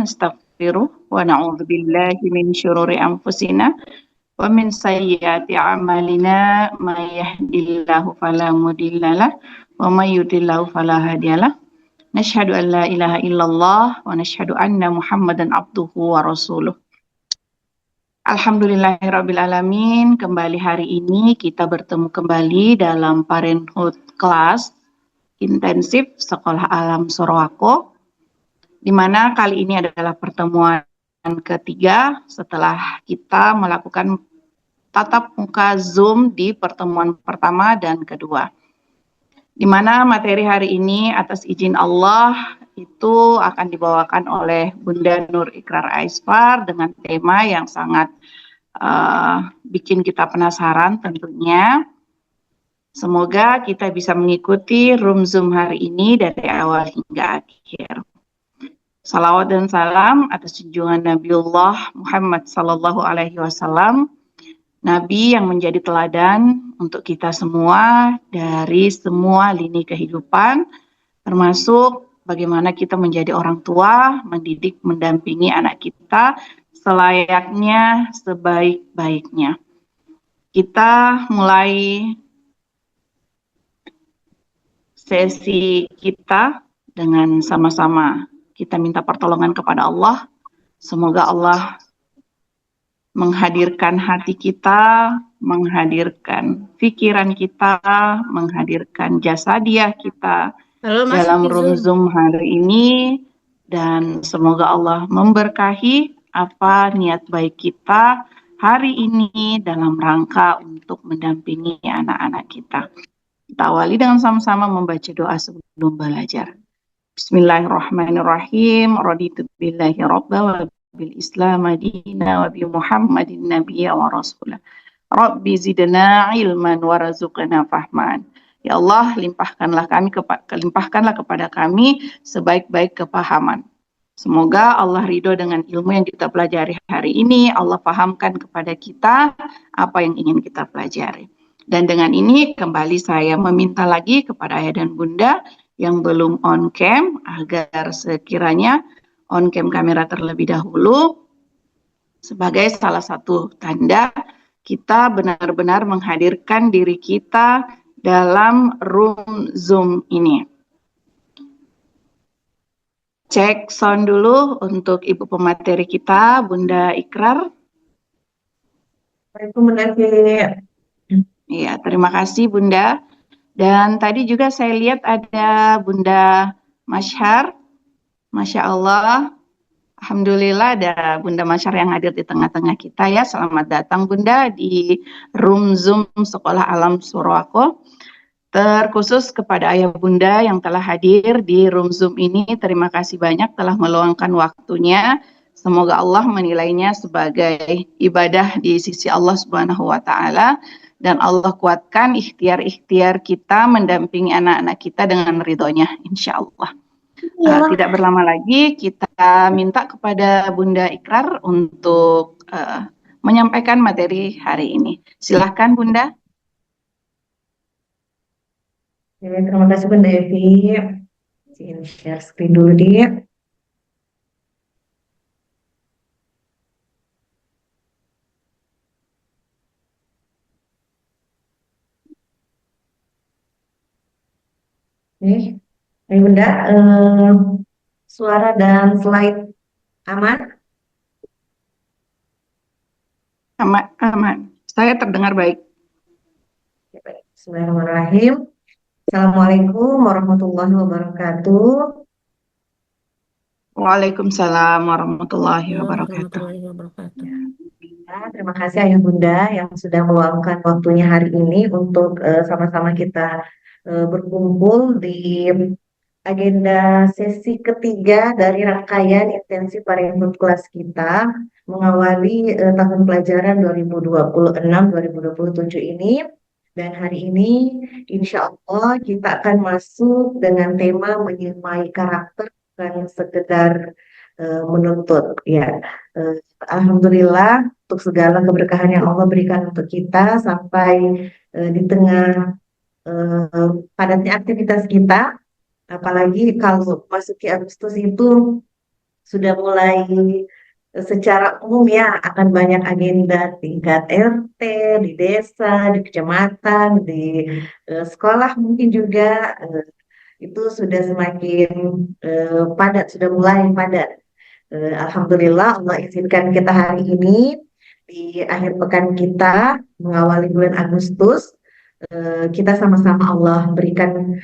ونستغفره ونعوذ بالله من شرور أنفسنا ومن سيئات أعمالنا من يهدي الله فلا مضل له ومن يضلل فلا هادي له نشهد أن لا إله إلا الله ونشهد أن محمدا عبده ورسوله. Alhamdulillahirabbil alamin. Kembali hari ini kita bertemu kembali dalam Parenthood Class Intensif Sekolah Alam Sorowako, di mana kali ini adalah pertemuan ketiga setelah kita melakukan tatap muka Zoom di pertemuan pertama dan kedua. Di mana materi hari ini atas izin Allah itu akan dibawakan oleh Bunda Nur Ikrar Aisfar dengan tema yang sangat bikin kita penasaran tentunya. Semoga kita bisa mengikuti room Zoom hari ini dari awal hingga akhir. Salawat dan salam atas junjungan Nabiullah Muhammad Sallallahu Alaihi Wasallam, Nabi yang menjadi teladan untuk kita semua dari semua lini kehidupan, termasuk bagaimana kita menjadi orang tua, mendidik, mendampingi anak kita selayaknya, sebaik-baiknya. Kita mulai sesi kita dengan sama-sama kita minta pertolongan kepada Allah. Semoga Allah menghadirkan hati kita, menghadirkan pikiran kita, menghadirkan jasadiah kita dalam room Zoom hari ini, dan semoga Allah memberkahi apa niat baik kita hari ini dalam rangka untuk mendampingi anak-anak kita. Kita awali dengan sama-sama membaca doa sebelum belajar. Bismillahirrahmanirrahim. Raditu billahi rabba wa bil Islam madina wa bi Muhammadin nabiyya wa rasulah. Rabbi zidna ilman warzuqna fahman. Ya Allah, limpahkanlah kepada kami sebaik-baik kepahaman. Semoga Allah ridho dengan ilmu yang kita pelajari hari ini. Allah pahamkan kepada kita apa yang ingin kita pelajari. Dan dengan ini kembali saya meminta lagi kepada ayah dan bunda yang belum on cam agar sekiranya on cam kamera terlebih dahulu sebagai salah satu tanda kita benar-benar menghadirkan diri kita dalam room Zoom ini. Cek sound dulu untuk ibu pemateri kita, Bunda Ikrar. Iya, terima kasih Bunda. Dan tadi juga saya lihat ada Bunda Masyhar. Masya Allah. Alhamdulillah ada Bunda Masyhar yang hadir di tengah-tengah kita ya. Selamat datang Bunda di room Zoom Sekolah Alam Sorowako. Terkhusus kepada ayah bunda yang telah hadir di room Zoom ini, terima kasih banyak telah meluangkan waktunya. Semoga Allah menilainya sebagai ibadah di sisi Allah Subhanahu wa Ta'ala, dan Allah kuatkan ikhtiar-ikhtiar kita mendampingi anak-anak kita dengan ridhonya, insya Allah. Tidak berlama lagi, kita minta kepada Bunda Ikrar untuk menyampaikan materi hari ini. Silahkan Bunda. Terima kasih Bunda Evi. Izin share screen dulu dia. Ini Bunda, suara dan slide aman? Aman. Saya terdengar baik. Bismillahirrahmanirrahim. Assalamualaikum warahmatullahi wabarakatuh. Waalaikumsalam warahmatullahi wabarakatuh. Terima kasih Ayah Bunda yang sudah meluangkan waktunya hari ini untuk sama-sama kita berkumpul di agenda sesi ketiga dari rangkaian intensif Parenthood Class kita mengawali tahun pelajaran 2026-2027 ini. Dan hari ini insya Allah kita akan masuk dengan tema menyemai karakter, bukan sekedar menuntut. Ya, Alhamdulillah untuk segala keberkahan yang Allah berikan untuk kita sampai di tengah padatnya aktivitas kita, apalagi kalau masuki Agustus itu sudah mulai secara umum ya akan banyak agenda tingkat RT, di desa, di kecamatan, di sekolah mungkin juga itu sudah semakin padat, sudah mulai padat. Alhamdulillah Allah izinkan kita hari ini di akhir pekan kita mengawali bulan Agustus, kita sama-sama Allah berikan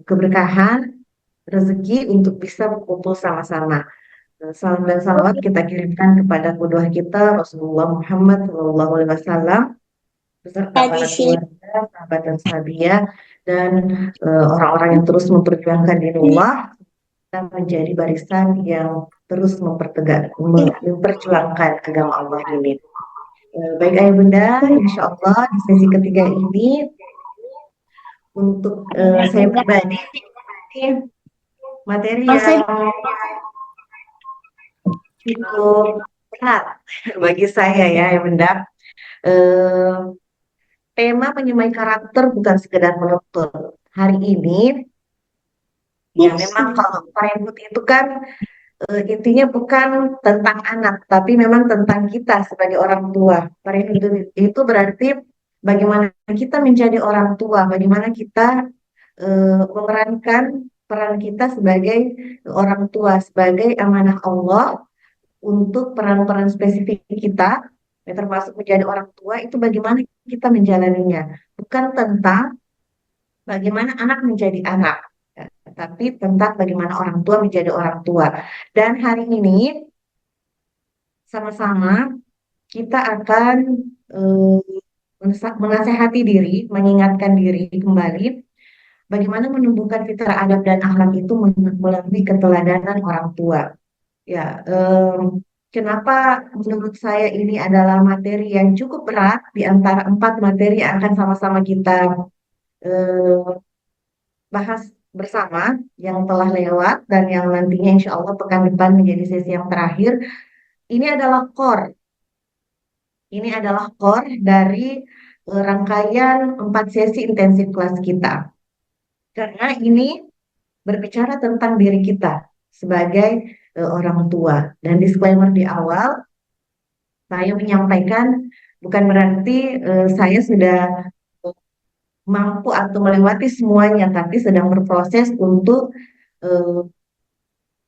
keberkahan rezeki untuk bisa berkumpul sama-sama. Salam dan salawat kita kirimkan kepada kedua kita Rasulullah Muhammad SAW beserta para keluarga, sahabat dan sahabiah dan orang-orang yang terus memperjuangkan dinullah dan menjadi barisan yang terus memperjuangkan agama Allah ini. Baik ayah bunda, insya Allah di sesi ketiga ini untuk saya pribadi materi yang cukup berat bagi saya ya ayah bunda. Eh, Tema menyemai karakter bukan sekedar menuntut. Hari ini ya memang kalau parenthood itu kan intinya bukan tentang anak, tapi memang tentang kita sebagai orang tua. Parenthood itu berarti bagaimana kita menjadi orang tua, bagaimana kita memerankan peran kita sebagai orang tua, sebagai amanah Allah untuk peran-peran spesifik kita, ya, termasuk menjadi orang tua, itu bagaimana kita menjalaninya. Bukan tentang bagaimana anak menjadi anak, ya, tapi tentang bagaimana orang tua menjadi orang tua. Dan hari ini sama-sama kita akan menasehati diri, mengingatkan diri kembali bagaimana menumbuhkan fitrah adab dan akhlak itu melalui keteladanan orang tua. Ya, kenapa menurut saya ini adalah materi yang cukup berat di antara 4 materi yang akan sama-sama kita eh, bahas bersama yang telah lewat dan yang nantinya insya Allah pekan depan menjadi sesi yang terakhir. Ini adalah core. Ini adalah core dari rangkaian 4 sesi intensif kelas kita. Karena ini berbicara tentang diri kita sebagai orang tua. Dan disclaimer di awal, saya menyampaikan bukan berarti saya sudah mampu atau melewati semuanya, tapi sedang berproses untuk eh,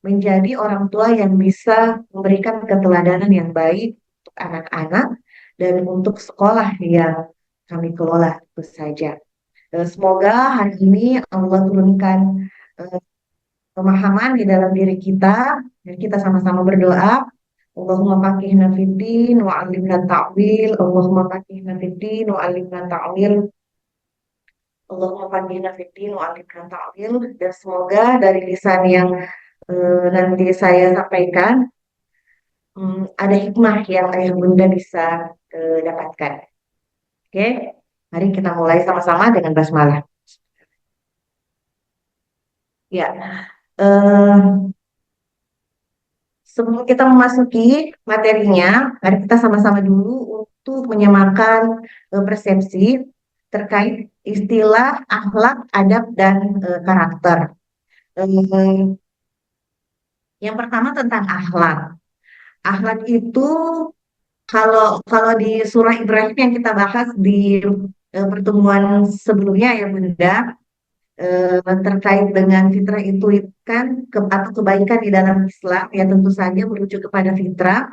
menjadi orang tua yang bisa memberikan keteladanan yang baik untuk anak-anak dan untuk sekolah yang kami kelola itu saja. Semoga hari ini Allah turunkan eh, pemahaman di dalam diri kita dan kita sama-sama berdoa. Allahumma faqihna fiddin wa 'allimna ta'wil. Allahumma faqihna fiddin wa 'allimna ta'wil. Allahumma faqihna fiddin wa 'allimna ta'wil. Dan semoga dari lisan yang nanti saya sampaikan ada hikmah yang ayah bunda bisa dapatkan. Oke, mari kita mulai sama-sama dengan basmalah. Ya, sebelum kita memasuki materinya, mari kita sama-sama dulu untuk menyamakan persepsi terkait istilah akhlak, adab, dan karakter. Yang pertama tentang akhlak. Akhlak itu kalau kalau di surah Ibrahim yang kita bahas di pertemuan sebelumnya ya Bunda, terkait dengan fitrah itu kan atau kebaikan di dalam Islam ya tentu saja merujuk kepada fitrah.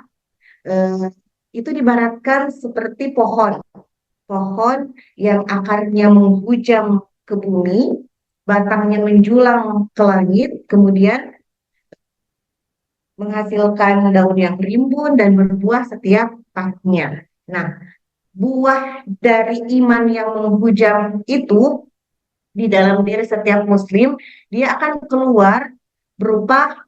eh, itu dibaratkan seperti pohon, pohon yang akarnya menghujam ke bumi, batangnya menjulang ke langit, kemudian menghasilkan daun yang rimbun dan berbuah setiap tahunnya. Nah, buah dari iman yang menghujam itu di dalam diri setiap muslim, dia akan keluar berupa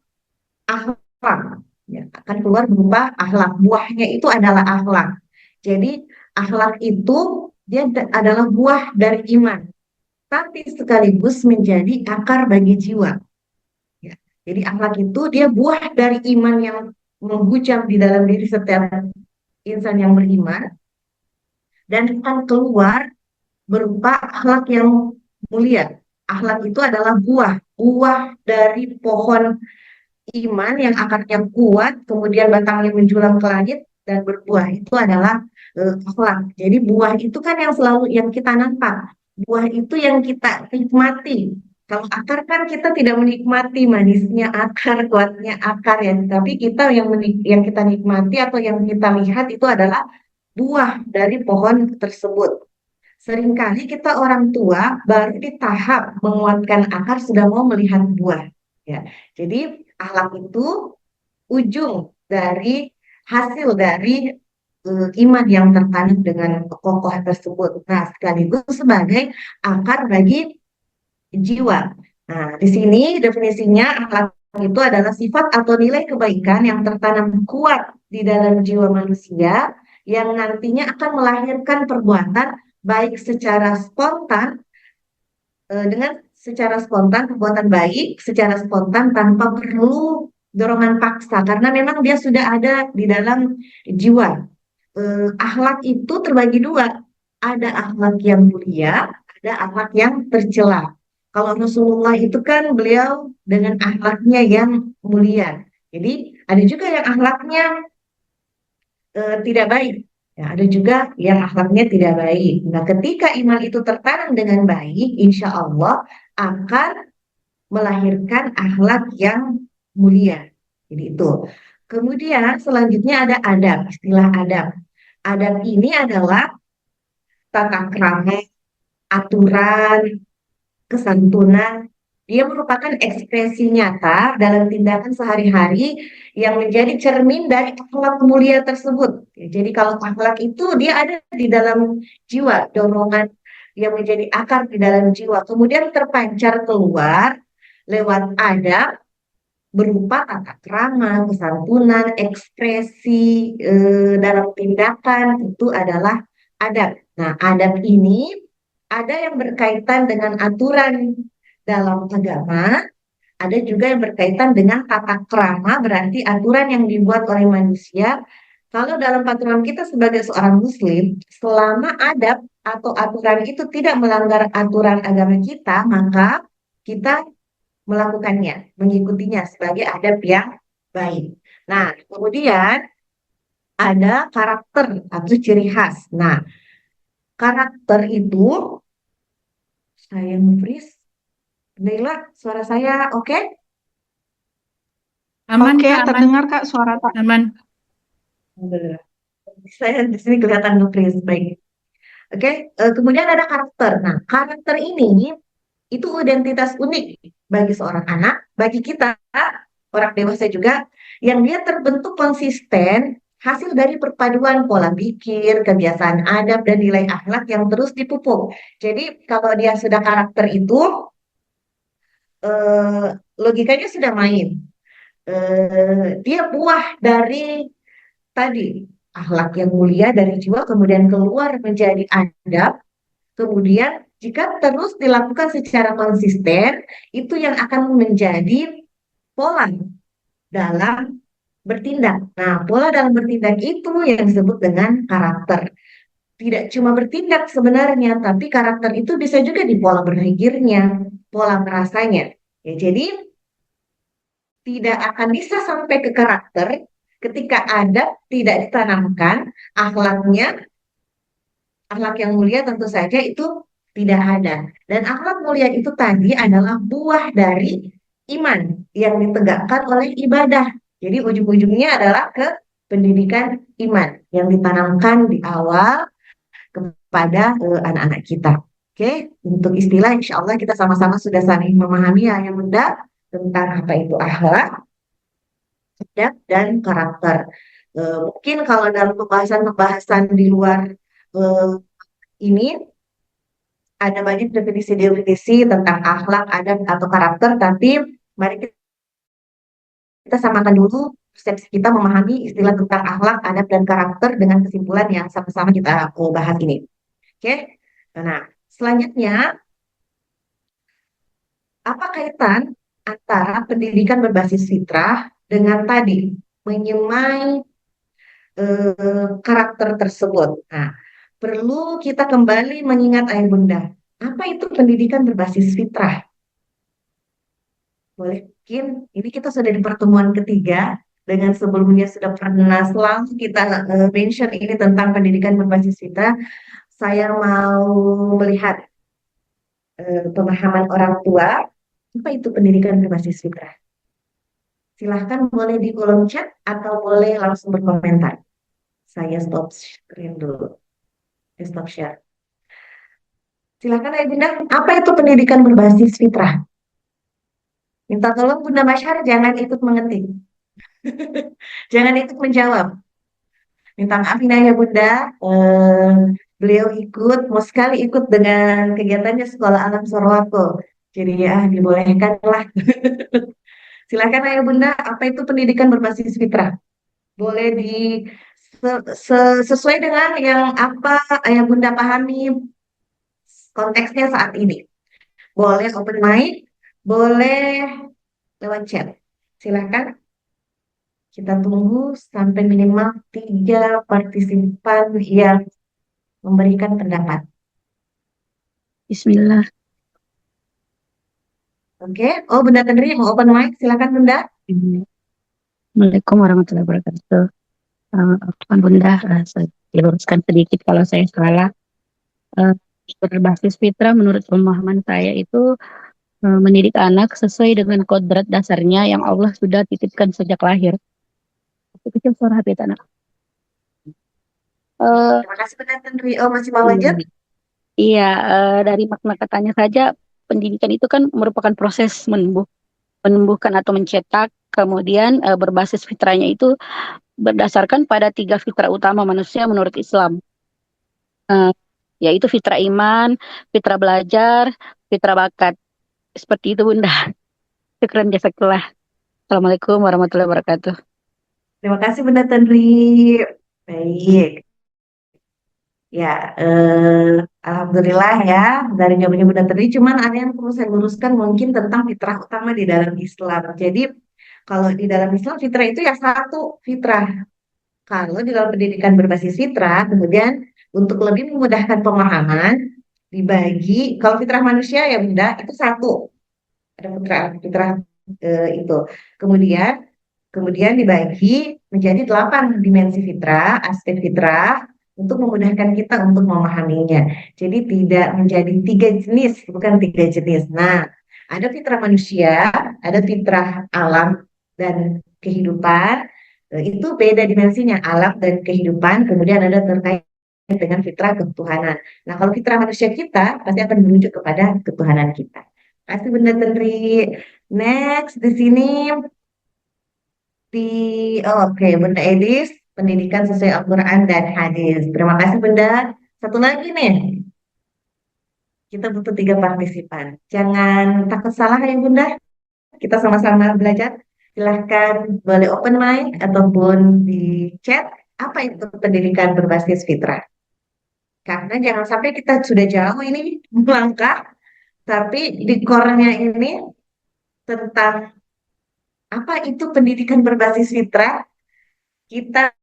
akhlak. Ya, akan keluar berupa akhlak. Buahnya itu adalah akhlak. Jadi akhlak itu dia adalah buah dari iman, tapi sekaligus menjadi akar bagi jiwa. Ya. Jadi akhlak itu dia buah dari iman yang menghujam di dalam diri setiap insan yang beriman dan akan keluar berupa akhlak yang mulia. Akhlak itu adalah buah, buah dari pohon iman yang akarnya kuat, kemudian batangnya menjulang ke langit dan berbuah itu adalah akhlak. Jadi buah itu kan yang selalu yang kita nampak, buah itu yang kita nikmati. Kalau akar kan kita tidak menikmati manisnya akar, kuatnya akar ya, tapi kita yang kita nikmati atau yang kita lihat itu adalah buah dari pohon tersebut. Seringkali kita orang tua baru di tahap menguatkan akar sudah mau melihat buah. Ya, jadi akhlak itu ujung dari hasil dari iman yang tertanam dengan kokoh tersebut. Nah, sekaligus sebagai akar bagi jiwa. Nah, di sini definisinya akhlak itu adalah sifat atau nilai kebaikan yang tertanam kuat di dalam jiwa manusia yang nantinya akan melahirkan perbuatan baik secara spontan dengan secara spontan perbuatan baik secara spontan tanpa perlu dorongan paksa karena memang dia sudah ada di dalam jiwa. Akhlak itu terbagi dua, ada akhlak yang mulia, ada akhlak yang tercela. Kalau Rasulullah itu kan beliau dengan akhlaknya yang mulia. Jadi ada juga yang akhlaknya tidak baik. Ya, ada juga yang akhlaknya tidak baik. Nah, ketika iman itu tertanam dengan baik, insya Allah akan melahirkan akhlak yang mulia. Jadi itu. Kemudian selanjutnya ada adab, istilah adab. Adab ini adalah tata krama, aturan, kesantunan. Dia merupakan ekspresi nyata dalam tindakan sehari-hari yang menjadi cermin dari akhlak mulia tersebut. Ya, jadi kalau akhlak itu dia ada di dalam jiwa, dorongan yang menjadi akar di dalam jiwa, kemudian terpancar keluar lewat adab berupa tata krama, kesantunan, ekspresi dalam tindakan itu adalah adab. Nah, adab ini ada yang berkaitan dengan aturan dalam agama, ada juga yang berkaitan dengan tata krama, berarti aturan yang dibuat oleh manusia. Kalau dalam peraturan kita sebagai seorang muslim, selama adab atau aturan itu tidak melanggar aturan agama kita, maka kita melakukannya, mengikutinya sebagai adab yang baik. Nah, kemudian ada karakter atau ciri khas. Nah, karakter itu saya freeze. Naila, suara saya oke? Aman Oke, Kak, aman, terdengar Kak suara Kak. aman. Alhamdulillah. Saya di sini kelihatan nge-freeze. Baik. Oke, kemudian ada karakter. Nah, karakter ini itu identitas unik bagi seorang anak, bagi kita, orang dewasa juga, yang dia terbentuk konsisten hasil dari perpaduan pola pikir, kebiasaan adab, dan nilai akhlak yang terus dipupuk. Jadi, kalau dia sudah karakter itu, eh, logikanya sudah main. Dia buah dari tadi, akhlak yang mulia dari jiwa, kemudian keluar menjadi adab. Kemudian, jika terus dilakukan secara konsisten, itu yang akan menjadi pola dalam bertindak. Nah, pola dalam bertindak itu yang disebut dengan karakter. Tidak cuma bertindak sebenarnya, tapi karakter itu bisa juga di pola berpikirnya, pola merasanya. Ya, jadi tidak akan bisa sampai ke karakter ketika adab tidak ditanamkan, akhlaknya akhlak yang mulia tentu saja itu tidak ada. Dan akhlak mulia itu tadi adalah buah dari iman yang ditegakkan oleh ibadah. Jadi ujung-ujungnya adalah ke pendidikan iman yang ditanamkan di awal kepada anak-anak kita. Oke, untuk istilah insya Allah kita sama-sama sudah saling memahami ya yang bunda tentang apa itu akhlak, adab, dan karakter. Mungkin kalau dalam pembahasan-pembahasan di luar eh, ini ada banyak definisi-definisi tentang akhlak, adab, atau karakter, tapi mari kita samakan dulu persepsi kita memahami istilah tentang akhlak, adab, dan karakter dengan kesimpulan yang sama-sama kita bahas ini. Oke? Nah, selanjutnya, apa kaitan antara pendidikan berbasis fitrah dengan tadi menyemai karakter tersebut? Nah, perlu kita kembali mengingat ayah bunda. Apa itu pendidikan berbasis fitrah? boleh mungkin ini kita sudah di pertemuan ketiga dengan sebelumnya sudah pernah selalu kita mention ini tentang pendidikan berbasis citra. Saya mau melihat pemahaman orang tua apa itu pendidikan berbasis citra. Silahkan boleh di kolom chat atau boleh langsung berkomentar. Saya stop screen dulu. Stop share. Silakan Ayah Bunda, apa itu pendidikan berbasis fitrah? Minta tolong Bunda Masyar jangan ikut mengetik. Jangan ikut menjawab. Minta maaf ini Ayah Bunda, eh, beliau mau sekali ikut dengan kegiatannya Sekolah Alam Sorowako. Jadi ya dibolehkan lah. Silakan Ayah Bunda, apa itu pendidikan berbasis fitrah? Boleh sesuai dengan yang apa Ayah Bunda pahami konteksnya saat ini. Boleh open mic, boleh lewat chat. Silahkan kita tunggu sampai minimal 3 partisipan yang memberikan pendapat. Bismillah. Oke, oh Bunda Tendri mau open mic, silakan Bunda. Assalamualaikum warahmatullahi wabarakatuh. Afwan Bunda, saya diluruskan sedikit kalau saya salah. Eh, Berbasis fitrah menurut pemahaman saya itu mendidik anak sesuai dengan kodrat dasarnya yang Allah sudah titipkan sejak lahir. Kecil suara HP anak. Eh, Terima kasih Bunda Tendri. Oh masih mau lanjut? iya, dari makna katanya saja, pendidikan itu kan merupakan proses menumbuhkan atau mencetak, kemudian berbasis fitrahnya itu berdasarkan pada 3 fitrah utama manusia menurut Islam, Eh, yaitu fitrah iman, fitrah belajar, fitrah bakat. Seperti itu Bunda. Syukran jazakallah. Assalamualaikum warahmatullahi wabarakatuh. Terima kasih Bunda Tendri. Baik. Ya, alhamdulillah ya dari jawabannya Bunda Tendri. Cuman ada yang perlu saya luruskan mungkin tentang fitrah utama di dalam Islam. Jadi kalau di dalam Islam fitrah itu ya satu fitrah. Kalau di dalam pendidikan berbasis fitrah, kemudian untuk lebih memudahkan pemahaman dibagi. Kalau fitrah manusia ya Bunda itu satu. Ada fitrah fitrah itu. Kemudian kemudian dibagi menjadi 8 dimensi fitrah, aspek fitrah, untuk memudahkan kita untuk memahaminya. Jadi tidak menjadi 3 jenis, bukan 3 jenis. Nah, ada fitrah manusia, ada fitrah alam dan kehidupan. Itu beda dimensinya, alam dan kehidupan. Kemudian ada terkait dengan fitrah ketuhanan. Nah, kalau fitrah manusia kita pasti akan menuju kepada ketuhanan kita. Kasih Bunda Tendri. Next di sini oke, Bunda Edis, pendidikan sesuai Al-Quran dan hadis. Terima kasih Bunda. Satu lagi nih, kita butuh 3 partisipan. Jangan takut salah ya Bunda, kita sama-sama belajar. Silahkan boleh open mic ataupun di chat. Apa itu pendidikan berbasis fitrah? Karena jangan sampai kita sudah jauh ini melangkah, tapi di core-nya ini tentang apa itu pendidikan berbasis fitrah, kita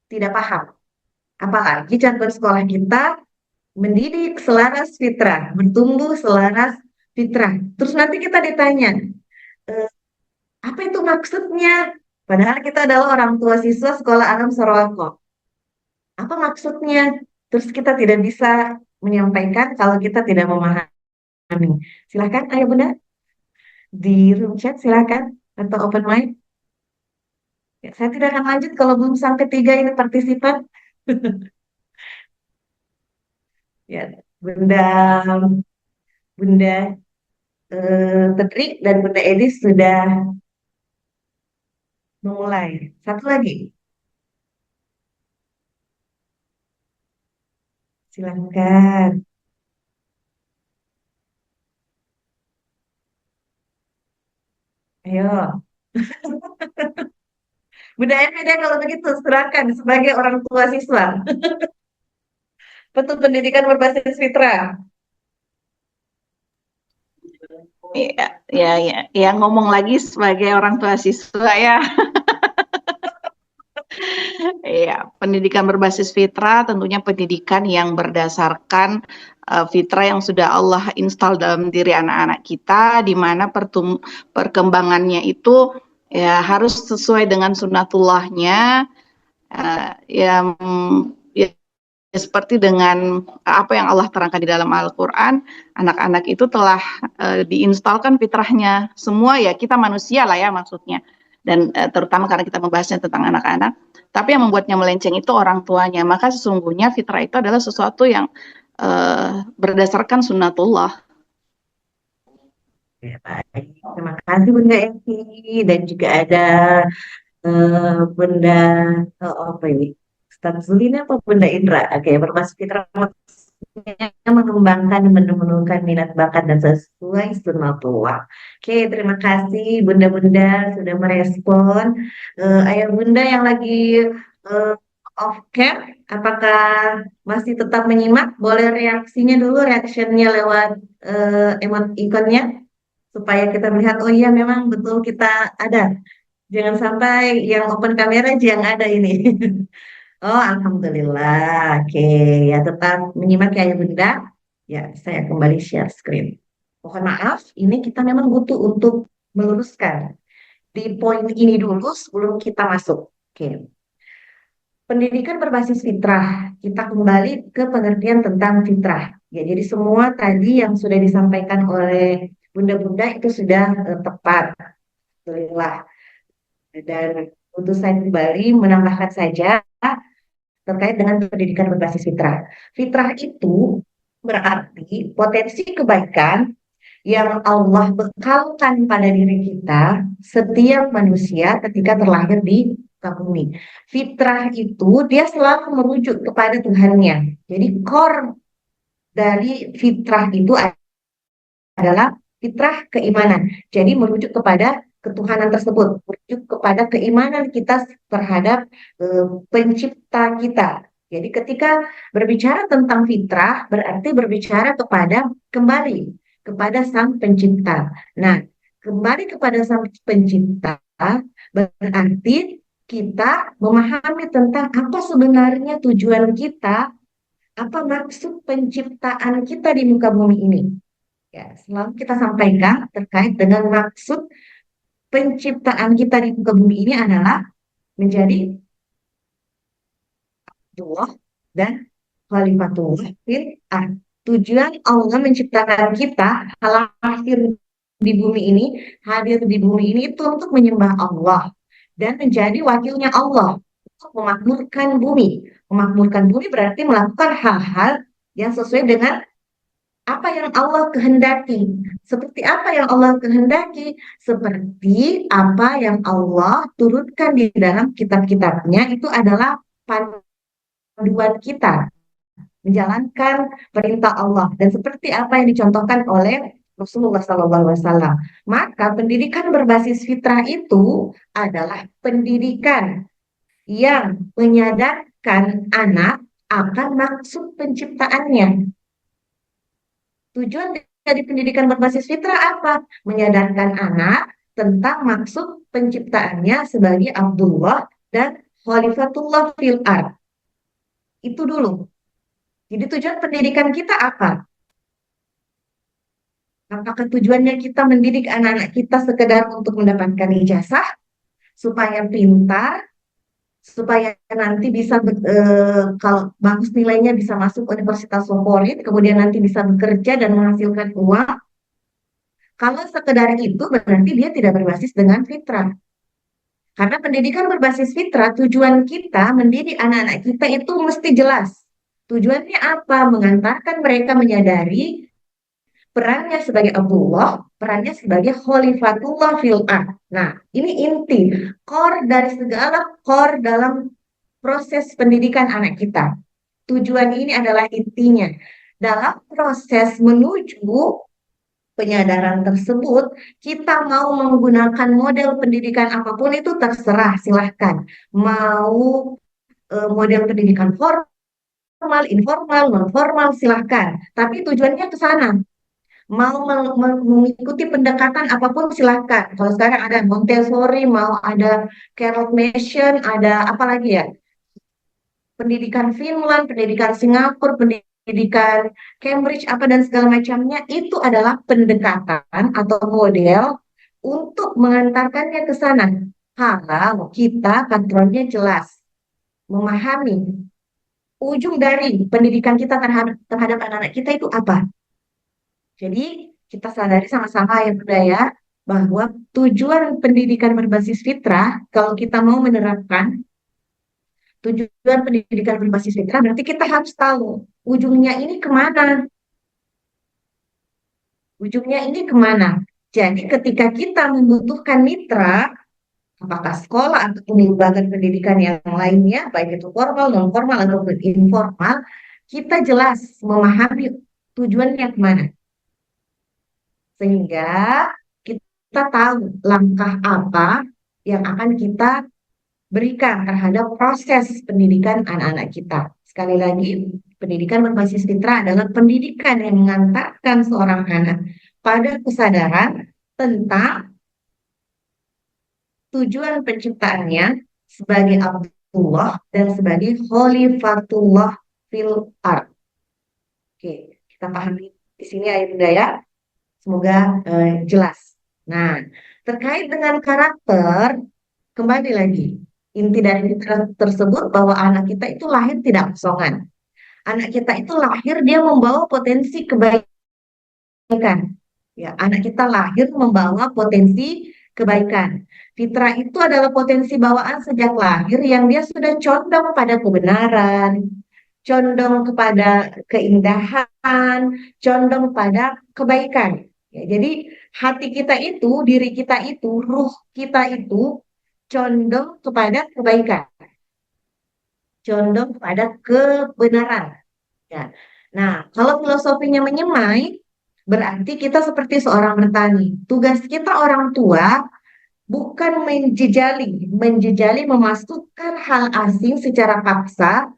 tidak paham. Apalagi jadwal sekolah kita mendidik selaras fitrah, bertumbuh selaras fitrah. Terus nanti kita ditanya, "Eh, apa itu maksudnya?" Padahal kita adalah orang tua siswa Sekolah Alam Sorowako. Apa maksudnya? Terus kita tidak bisa menyampaikan kalau kita tidak memahami. Silakan, ayo Bunda, di room chat silakan atau open mic. Ya, saya tidak akan lanjut kalau belum sampai 3 ini partisipan. Ya, Bunda, Bunda Tetri dan Bunda Edis sudah memulai. Satu lagi, silakan. Ayo. Bunda Emi deh kalau begitu, silakan sebagai orang tua siswa. Betul pendidikan berbasis fitrah. Ya, ya, ya, ya ngomong lagi sebagai orang tua siswa ya. Iya, pendidikan berbasis fitrah tentunya pendidikan yang berdasarkan fitrah yang sudah Allah install dalam diri anak-anak kita, di mana perkembangannya itu ya harus sesuai dengan sunnatullahnya, ya seperti dengan apa yang Allah terangkan di dalam Al-Quran, anak-anak itu telah diinstalkan fitrahnya semua ya, kita manusia lah ya maksudnya. Dan terutama karena kita membahasnya tentang anak-anak, tapi yang membuatnya melenceng itu orang tuanya. Maka sesungguhnya fitrah itu adalah sesuatu yang berdasarkan sunnatullah. Ya, baik. Terima kasih Bunda Esti dan juga ada Bunda apa ini? Ustaz Zulina apa Bunda Indra? Oke, bermasuk fitrah maksudnya mengembangkan dan menemukan minat bakat dan sesuai sunnatullah. Oke, terima kasih Bunda-Bunda sudah merespon. Ayah Bunda yang lagi eh, off cam, apakah masih tetap menyimak? Boleh reaksinya dulu, reactionnya lewat emot ikonnya supaya kita melihat oh iya memang betul kita ada. Jangan sampai yang open kamera aja yang ada ini. Oh, alhamdulillah. Oke, ya tetap menyimak ya Bunda. Ya, saya kembali share screen. Mohon maaf, ini kita memang butuh untuk meluruskan di poin ini dulu sebelum kita masuk. Oke, pendidikan berbasis fitrah. Kita kembali ke pengertian tentang fitrah. Ya, jadi semua tadi yang sudah disampaikan oleh Bunda-Bunda itu sudah tepat. Alhamdulillah. Dan untuk saya kembali menambahkan saja terkait dengan pendidikan berbasis fitrah. Fitrah itu berarti potensi kebaikan yang Allah bekalkan pada diri kita setiap manusia ketika terlahir di muka bumi. Fitrah itu dia selalu merujuk kepada Tuhannya. Jadi core dari fitrah itu adalah fitrah keimanan. Jadi merujuk kepada ketuhanan tersebut, merujuk kepada keimanan kita terhadap pencipta kita. Jadi ketika berbicara tentang fitrah berarti berbicara kepada kembali kepada sang pencipta. Nah, kembali kepada sang pencipta berarti kita memahami tentang apa sebenarnya tujuan kita, apa maksud penciptaan kita di muka bumi ini. Ya, selalu kita sampaikan terkait dengan maksud penciptaan kita di muka bumi ini adalah menjadi Allah dan Khalifatullah fil ard. Tujuan Allah menciptakan kita lahir di bumi ini, hadir di bumi ini itu untuk menyembah Allah dan menjadi wakilnya Allah untuk memakmurkan bumi. Memakmurkan bumi berarti melakukan hal-hal yang sesuai dengan apa yang Allah kehendaki. Seperti apa yang Allah kehendaki? Seperti apa yang Allah turunkan di dalam kitab-kitabnya itu adalah panduan kita menjalankan perintah Allah dan seperti apa yang dicontohkan oleh Rasulullah SAW. Maka pendidikan berbasis fitrah itu adalah pendidikan yang menyadarkan anak akan maksud penciptaannya. Tujuan dari pendidikan berbasis fitrah apa? Menyadarkan anak tentang maksud penciptaannya sebagai Abdullah dan Khalifatullah fil ard. Itu dulu. Jadi tujuan pendidikan kita apa? Apakah tujuannya kita mendidik anak-anak kita sekedar untuk mendapatkan ijazah, supaya pintar, supaya nanti bisa kalau bagus nilainya bisa masuk universitas favorit, kemudian nanti bisa bekerja dan menghasilkan uang. Kalau sekedar itu berarti dia tidak berbasis dengan fitrah. Karena pendidikan berbasis fitrah, tujuan kita mendidik anak-anak kita itu mesti jelas. Tujuannya apa? Mengantarkan mereka menyadari perannya sebagai Abdullah, perannya sebagai Khalifatullah fil ard. Nah, ini inti, core dari segala core dalam proses pendidikan anak kita. Tujuan ini adalah intinya. Dalam proses menuju penyadaran tersebut, kita mau menggunakan model pendidikan apapun itu terserah, silahkan. Mau model pendidikan formal, informal, non formal, silahkan. Tapi tujuannya ke sana. Mau mengikuti pendekatan apapun silahkan. Kalau sekarang ada Montessori, mau ada Carol Nation, ada apa lagi ya? pendidikan Finland, pendidikan Singapura, pendidikan Cambridge, apa dan segala macamnya, itu adalah pendekatan atau model untuk mengantarkannya ke sana. Kalau kita kontrolnya jelas, memahami ujung dari pendidikan kita terhadap anak-anak kita itu apa. Jadi kita sadari sama-sama ya budaya bahwa tujuan pendidikan berbasis fitrah, kalau kita mau menerapkan tujuan pendidikan berbasis fitrah, berarti kita harus tahu ujungnya ini kemana. Ujungnya ini kemana. Jadi ketika kita membutuhkan mitra, apakah sekolah atau lembaga pendidikan yang lainnya, baik itu formal, non formal, ataupun informal, kita jelas memahami tujuannya kemana. Sehingga kita tahu langkah apa yang akan kita berikan terhadap proses pendidikan anak-anak kita. Sekali lagi, pendidikan berbasis fitrah adalah pendidikan yang mengantarkan seorang anak pada kesadaran tentang tujuan penciptaannya sebagai Abdullah dan sebagai Khalifatullah fil ard. Oke, kita pahami di sini ya Bunda ya. Semoga jelas. Nah, terkait dengan karakter, kembali lagi, inti dari fitrah tersebut bahwa anak kita itu lahir tidak kosongan. Anak kita itu lahir dia membawa potensi kebaikan. Ya, anak kita lahir membawa potensi kebaikan. Fitrah itu adalah potensi bawaan sejak lahir yang dia sudah condong pada kebenaran, condong kepada keindahan, condong pada kebaikan. Ya, jadi hati kita itu, diri kita itu, ruh kita itu condong kepada kebaikan, condong kepada kebenaran. Ya. Nah, kalau filosofinya menyemai, berarti kita seperti seorang petani. Tugas kita orang tua bukan menjejali memasukkan hal asing secara paksa.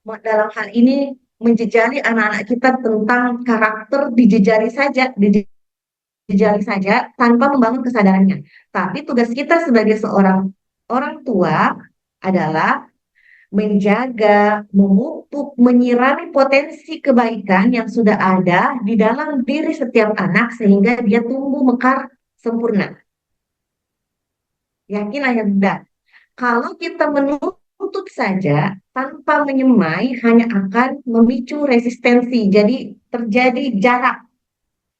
Dalam hal ini menjejali anak-anak kita tentang karakter dijejali saja tanpa membangun kesadarannya. Tapi tugas kita sebagai seorang orang tua adalah menjaga, memupuk, menyirami potensi kebaikan yang sudah ada di dalam diri setiap anak sehingga dia tumbuh mekar sempurna. Yakin ayah bunda, kalau kita menuntut saja tanpa menyemai hanya akan memicu resistensi. Jadi terjadi jarak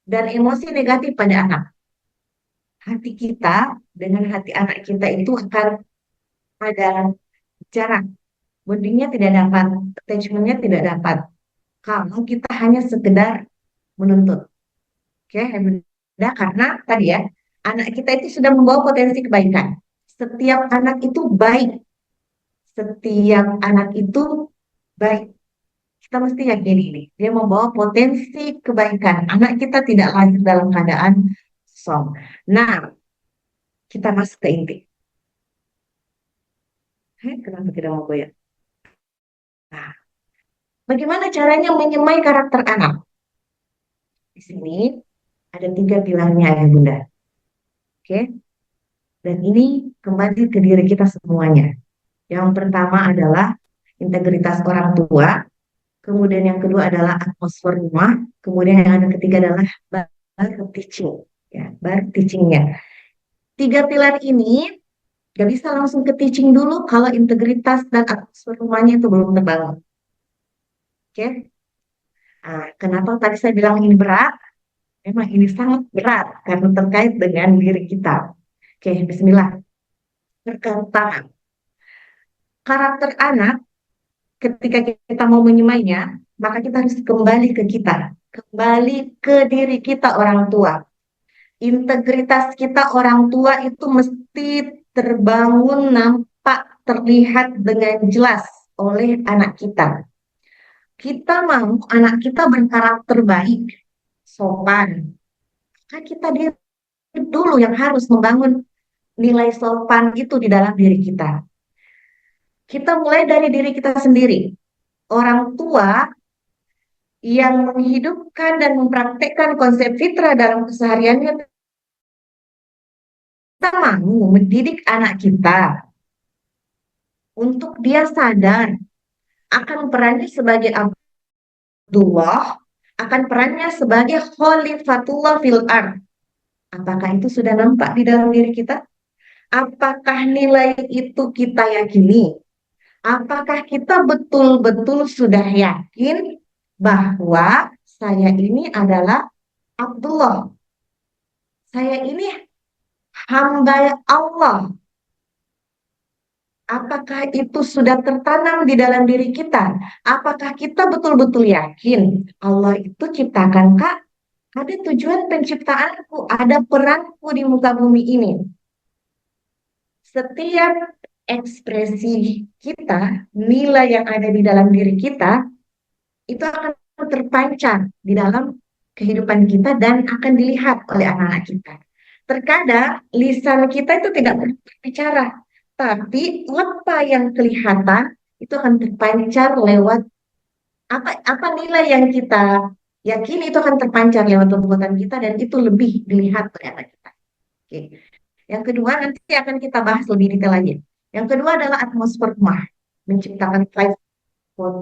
dan emosi negatif pada anak. Hati kita dengan hati anak kita itu akan ada jarak. Bondingnya tidak dapat, attachmentnya tidak dapat. Kalau kita hanya sekedar menuntut. Oke, bunda, karena tadi ya, anak kita itu sudah membawa potensi kebaikan. Setiap anak itu baik. Setiap anak itu baik. Kita mesti yakin ini. Dia membawa potensi kebaikan. Anak kita tidak lahir dalam keadaan kosong. Nah, kita masuk ke inti. Kenapa tidak mau goyang? Nah, bagaimana caranya menyemai karakter anak? Di sini ada 3 pilarnya ya Bunda. Oke. Dan ini kembali ke diri kita semuanya. Yang pertama adalah integritas orang tua, kemudian yang kedua adalah atmosfer rumah, kemudian yang ketiga adalah baru teaching, ya, baru teachingnya. 3 pilar ini gak bisa langsung ke teaching dulu kalau integritas dan atmosfer rumahnya itu belum terbangun. Oke? Nah, kenapa tadi saya bilang ini berat? Memang ini sangat berat karena terkait dengan diri kita. Oke, bismillah. Pertama, karakter anak ketika kita mau menyemainya, maka kita harus kembali ke kita, kembali ke diri kita orang tua. Integritas kita orang tua itu mesti terbangun, nampak, terlihat dengan jelas oleh anak kita. Kita mau anak kita berkarakter baik, sopan. Maka kita dulu yang harus membangun nilai sopan itu di dalam diri kita. Kita mulai dari diri kita sendiri. Orang tua yang menghidupkan dan mempraktekkan konsep fitrah dalam kesehariannya, kita mau mendidik anak kita untuk dia sadar akan perannya sebagai Abdullah, akan perannya sebagai Khalifatullah fil ard. Apakah itu sudah nampak di dalam diri kita? Apakah nilai itu kita yakini? Apakah kita betul-betul sudah yakin bahwa saya ini adalah Abdullah, saya ini hamba Allah? Apakah itu sudah tertanam di dalam diri kita? Apakah kita betul-betul yakin Allah itu ciptakan, Kak? Ada tujuan penciptaanku, ada peranku di muka bumi ini. Setiap ekspresi kita, nilai yang ada di dalam diri kita, itu akan terpancar di dalam kehidupan kita dan akan dilihat oleh anak-anak kita. Terkadang lisan kita itu tidak berbicara, tapi apa yang kelihatan itu akan terpancar lewat apa nilai yang kita yakini itu akan terpancar lewat perbuatan kita dan itu lebih dilihat oleh anak kita. Oke. Yang kedua nanti akan kita bahas lebih detail lagi. Yang kedua adalah atmosfer rumah, menciptakan vibe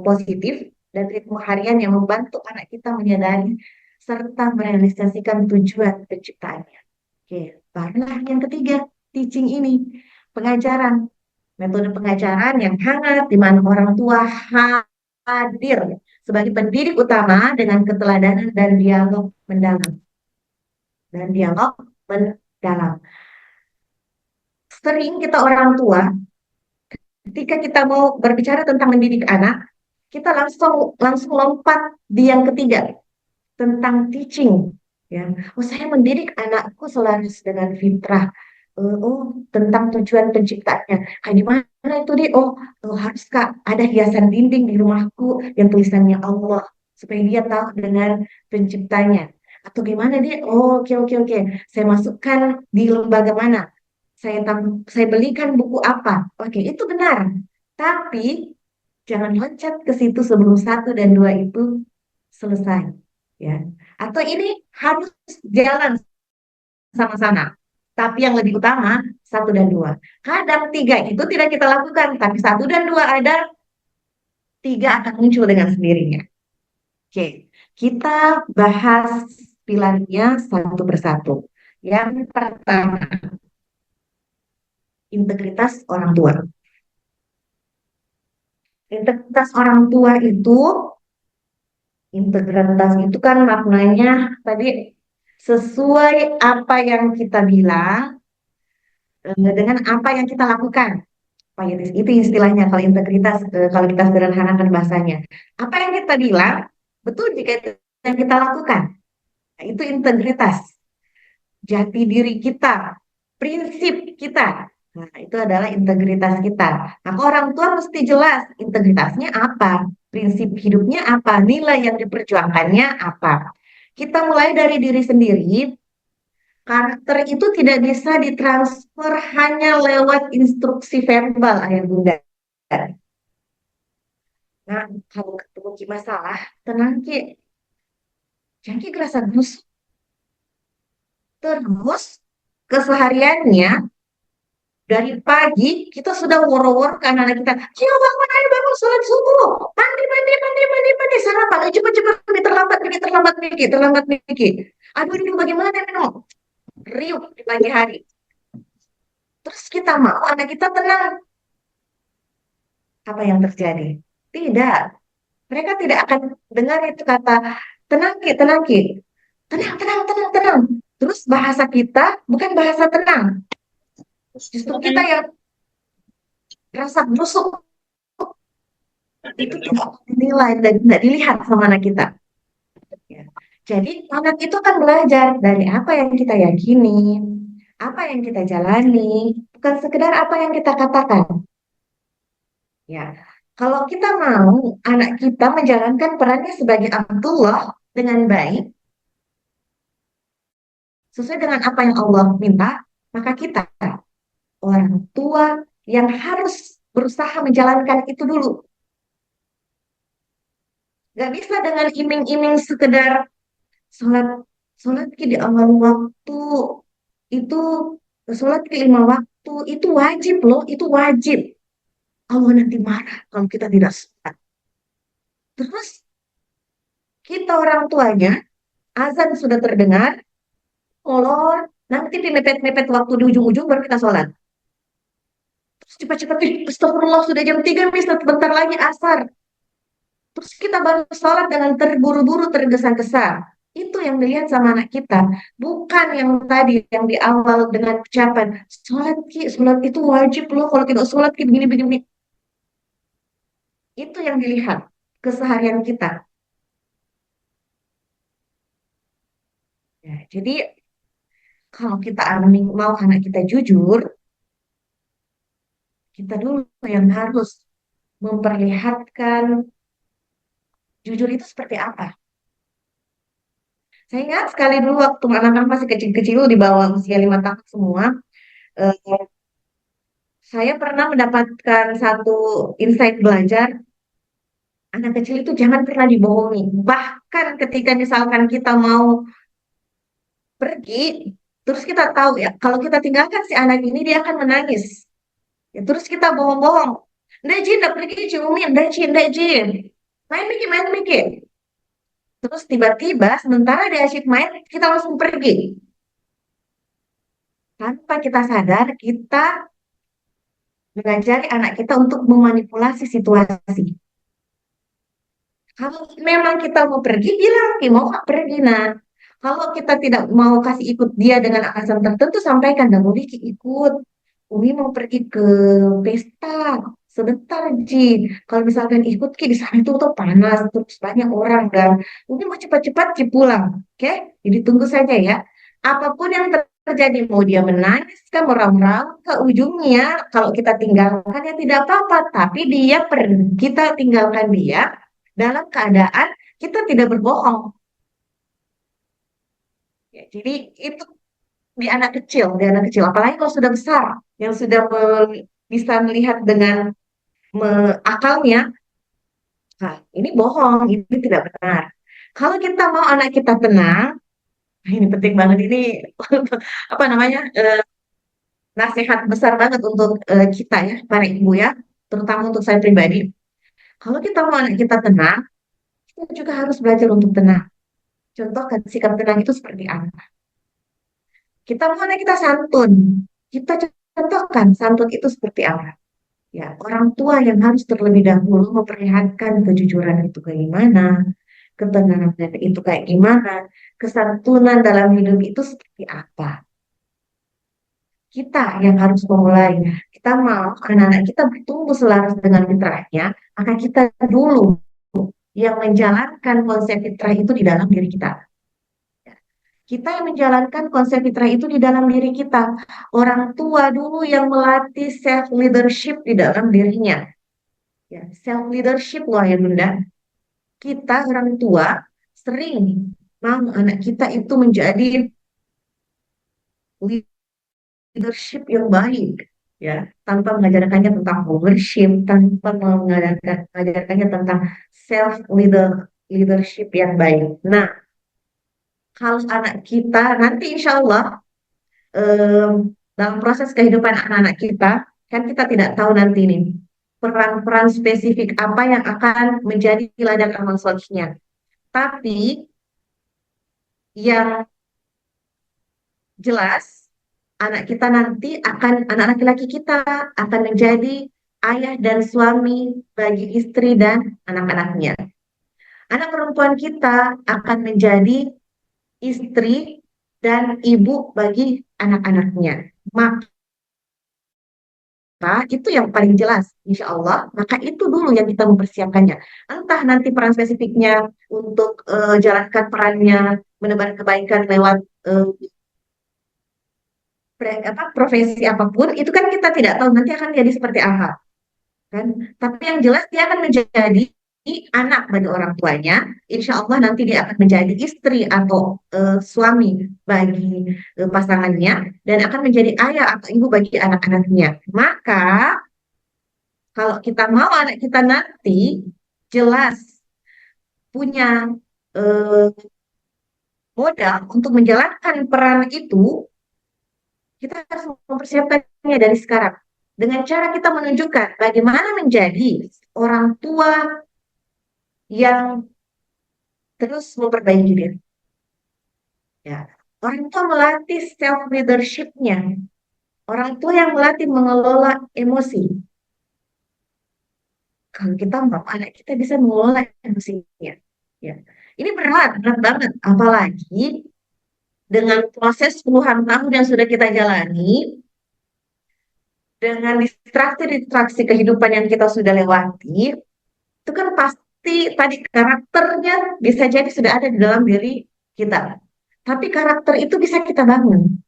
positif dan ritme harian yang membantu anak kita menyadari serta merealisasikan tujuan penciptaannya. Oke, barulah yang ketiga, teaching ini, pengajaran. Metode pengajaran yang hangat di mana orang tua hadir sebagai pendidik utama dengan keteladanan dan dialog mendalam. Dan dialog mendalam. Sering kita orang tua, ketika kita mau berbicara tentang mendidik anak, kita langsung lompat di yang ketiga tentang teaching. Ya, oh saya mendidik anakku selaras dengan fitrah. Tentang tujuan penciptaannya. Kayak gimana itu dia? Harus Kak ada hiasan dinding di rumahku yang tulisannya Allah supaya dia tahu dengan penciptanya. Atau gimana dia? Oh, oke oke oke. Saya masukkan di lembaga mana? Saya belikan buku apa? Oke, itu benar. Tapi jangan loncat ke situ sebelum satu dan dua itu selesai. Ya. Atau ini harus jalan sama-sama. Tapi yang lebih utama, satu dan dua. Kadang tiga itu tidak kita lakukan, tapi satu dan dua ada, tiga akan muncul dengan sendirinya. Oke, kita bahas pilarnya satu persatu. Yang pertama, integritas orang tua. Integritas orang tua integritas itu kan maknanya tadi sesuai apa yang kita bilang dengan apa yang kita lakukan. Pak Yetis, itu istilahnya kalau integritas, kalau kita sederhanakan bahasanya. Apa yang kita bilang, betul jika itu yang kita lakukan. Nah, itu integritas. Jati diri kita, prinsip kita. Nah, itu adalah integritas kita. Maka orang tua mesti jelas integritasnya apa, prinsip hidupnya apa, nilai yang diperjuangkannya apa. Kita mulai dari diri sendiri. Karakter itu tidak bisa ditransfer hanya lewat instruksi verbal, ayah bunda. Nah, kalau ketemu Ki masalah, tenang Ki. Jangan Ki gerasa gus. Terus, kesehariannya, dari pagi, kita sudah woro-woro ke anak-anak kita. Ki, bangun, ayo bangun, sholat subuh. Mandi, mandi, mandi, mandi, mandi. Sarapan, ayo cepat-cepat, terlambat, Miki, terlambat, Miki, terlambat, Miki. Aduh, ini bagaimana, Mino? Riuh di pagi hari. Terus kita mau anak kita tenang. Apa yang terjadi? Tidak. Mereka tidak akan dengar itu kata tenang Ki, tenang Ki. Tenang, tenang, tenang, tenang. Terus bahasa kita bukan bahasa tenang. Justru kita yang rasa busuk itu tidak dinilai dan tidak dilihat sama anak kita. Ya. Jadi anak itu akan belajar dari apa yang kita yakini, apa yang kita jalani, bukan sekedar apa yang kita katakan. Ya, kalau kita mau anak kita menjalankan perannya sebagai Abdullah dengan baik, sesuai dengan apa yang Allah minta, maka kita, orang tua, yang harus berusaha menjalankan itu dulu. Gak bisa dengan iming-iming sekedar sholat, sholat di awal waktu, itu sholat 5 waktu, itu wajib loh, itu wajib. Allah nanti marah kalau kita tidak sholat. Terus kita orang tuanya, azan sudah terdengar, molor, nanti dimepet-mepet waktu di ujung-ujung baru kita sholat. Terus cepat-cepat, astagfirullah sudah jam 3 nih, sebentar lagi asar. Terus kita baru sholat dengan terburu-buru, tergesa-gesa. Itu yang dilihat sama anak kita. Bukan yang tadi, yang di awal dengan ucapan, sholat ki, sholat itu wajib loh, kalau tidak sholat ki begini-begini. Itu yang dilihat, keseharian kita. Ya, jadi kalau kita mau anak kita jujur, kita dulu yang harus memperlihatkan jujur itu seperti apa. Saya ingat sekali dulu waktu anak-anak masih kecil-kecil di bawah usia 5 tahun semua, eh, saya pernah mendapatkan satu insight belajar, anak kecil itu jangan pernah dibohongi. Bahkan ketika misalkan kita mau pergi, terus kita tahu ya, kalau kita tinggalkan si anak ini, dia akan menangis. Ya, terus kita bohong-bohong. Nggak, Jin, nggak pergi, ciumin. Nggak, Jin, nggak, Jin. Main Miki, main Miki. Terus tiba-tiba, sementara dia asyik main, kita langsung pergi. Tanpa kita sadar, kita mengajari anak kita untuk memanipulasi situasi. Kalau memang kita mau pergi, bilang, "Oke, mau nggak pergi?" Nah, kalau kita tidak mau kasih ikut dia dengan alasan tertentu, sampaikan, "Dan Umi ikut. Umi mau pergi ke pesta. Sebentar, Ji. Kalau misalkan ikut, Ki, di sana itu tuh panas, terus banyak orang, dan Umi mau cepat-cepat Ki pulang. Oke? Jadi tunggu saja ya. Apapun yang terjadi, mau dia menangis, kan merang-rang, ke ujungnya, kalau kita tinggalkan, ya tidak apa-apa. Tapi dia pergi, kita tinggalkan dia dalam keadaan kita tidak berbohong. Ya, jadi itu di anak kecil. Apalagi kalau sudah besar, yang sudah bisa melihat dengan akalnya, nah, ini bohong, ini tidak benar. Kalau kita mau anak kita tenang, nah ini penting banget ini apa namanya nasihat besar banget untuk kita ya, para ibu ya, terutama untuk saya pribadi. Kalau kita mau anak kita tenang, kita juga harus belajar untuk tenang. Contoh sikap tenang itu seperti apa? Kita mau anak kita santun, kita contohkan santun itu seperti apa? Ya, orang tua yang harus terlebih dahulu memperlihatkan kejujuran itu kayak gimana, ketenangan itu kayak gimana, kesantunan dalam hidup itu seperti apa. Kita yang harus memulainya. Kita mau anak-anak kita bertumbuh selaras dengan fitrahnya, maka kita dulu yang menjalankan konsep fitrah itu di dalam diri kita. Kita yang menjalankan konsep fitrah itu di dalam diri kita. Orang tua dulu yang melatih self leadership di dalam dirinya. Ya, self leadership loh ya Bunda. Kita orang tua sering mau anak kita itu menjadi leadership yang baik, ya, tanpa mengajarkannya tentang ownership, tanpa mengajarkannya tentang self leadership yang baik. Nah, kalau anak kita nanti insya Allah dalam proses kehidupan anak-anak kita, kan kita tidak tahu nanti nih peran-peran spesifik apa yang akan menjadi ladang amal solehnya. Tapi yang jelas anak kita nanti akan anak laki-laki kita akan menjadi ayah dan suami bagi istri dan anak-anaknya. Anak perempuan kita akan menjadi istri dan ibu bagi anak-anaknya. Maka itu yang paling jelas, insya Allah. Maka itu dulu yang kita mempersiapkannya. Entah nanti peran spesifiknya untuk jalankan perannya menebar kebaikan lewat profesi apapun, itu kan kita tidak tahu nanti akan jadi seperti apa, kan? Tapi yang jelas dia akan menjadi anak bagi orang tuanya. Insya Allah nanti dia akan menjadi istri atau suami bagi pasangannya dan akan menjadi ayah atau ibu bagi anak-anaknya. Maka kalau kita mau anak kita nanti jelas punya eh, modal untuk menjalankan peran itu, kita harus mempersiapkannya dari sekarang. dengan cara kita menunjukkan bagaimana menjadi orang tua yang terus memperbaiki diri. Ya. Orang tua melatih self leadership-nya. Orang tua yang melatih mengelola emosi. Kalau kita mau anak kita bisa mengelola emosinya. Ya. Ini berat, berat banget. Apalagi dengan proses puluhan tahun yang sudah kita jalani, dengan distraksi-distraksi kehidupan yang kita sudah lewati, itu kan pasti tadi karakternya bisa jadi sudah ada di dalam diri kita. Tapi karakter itu bisa kita bangun.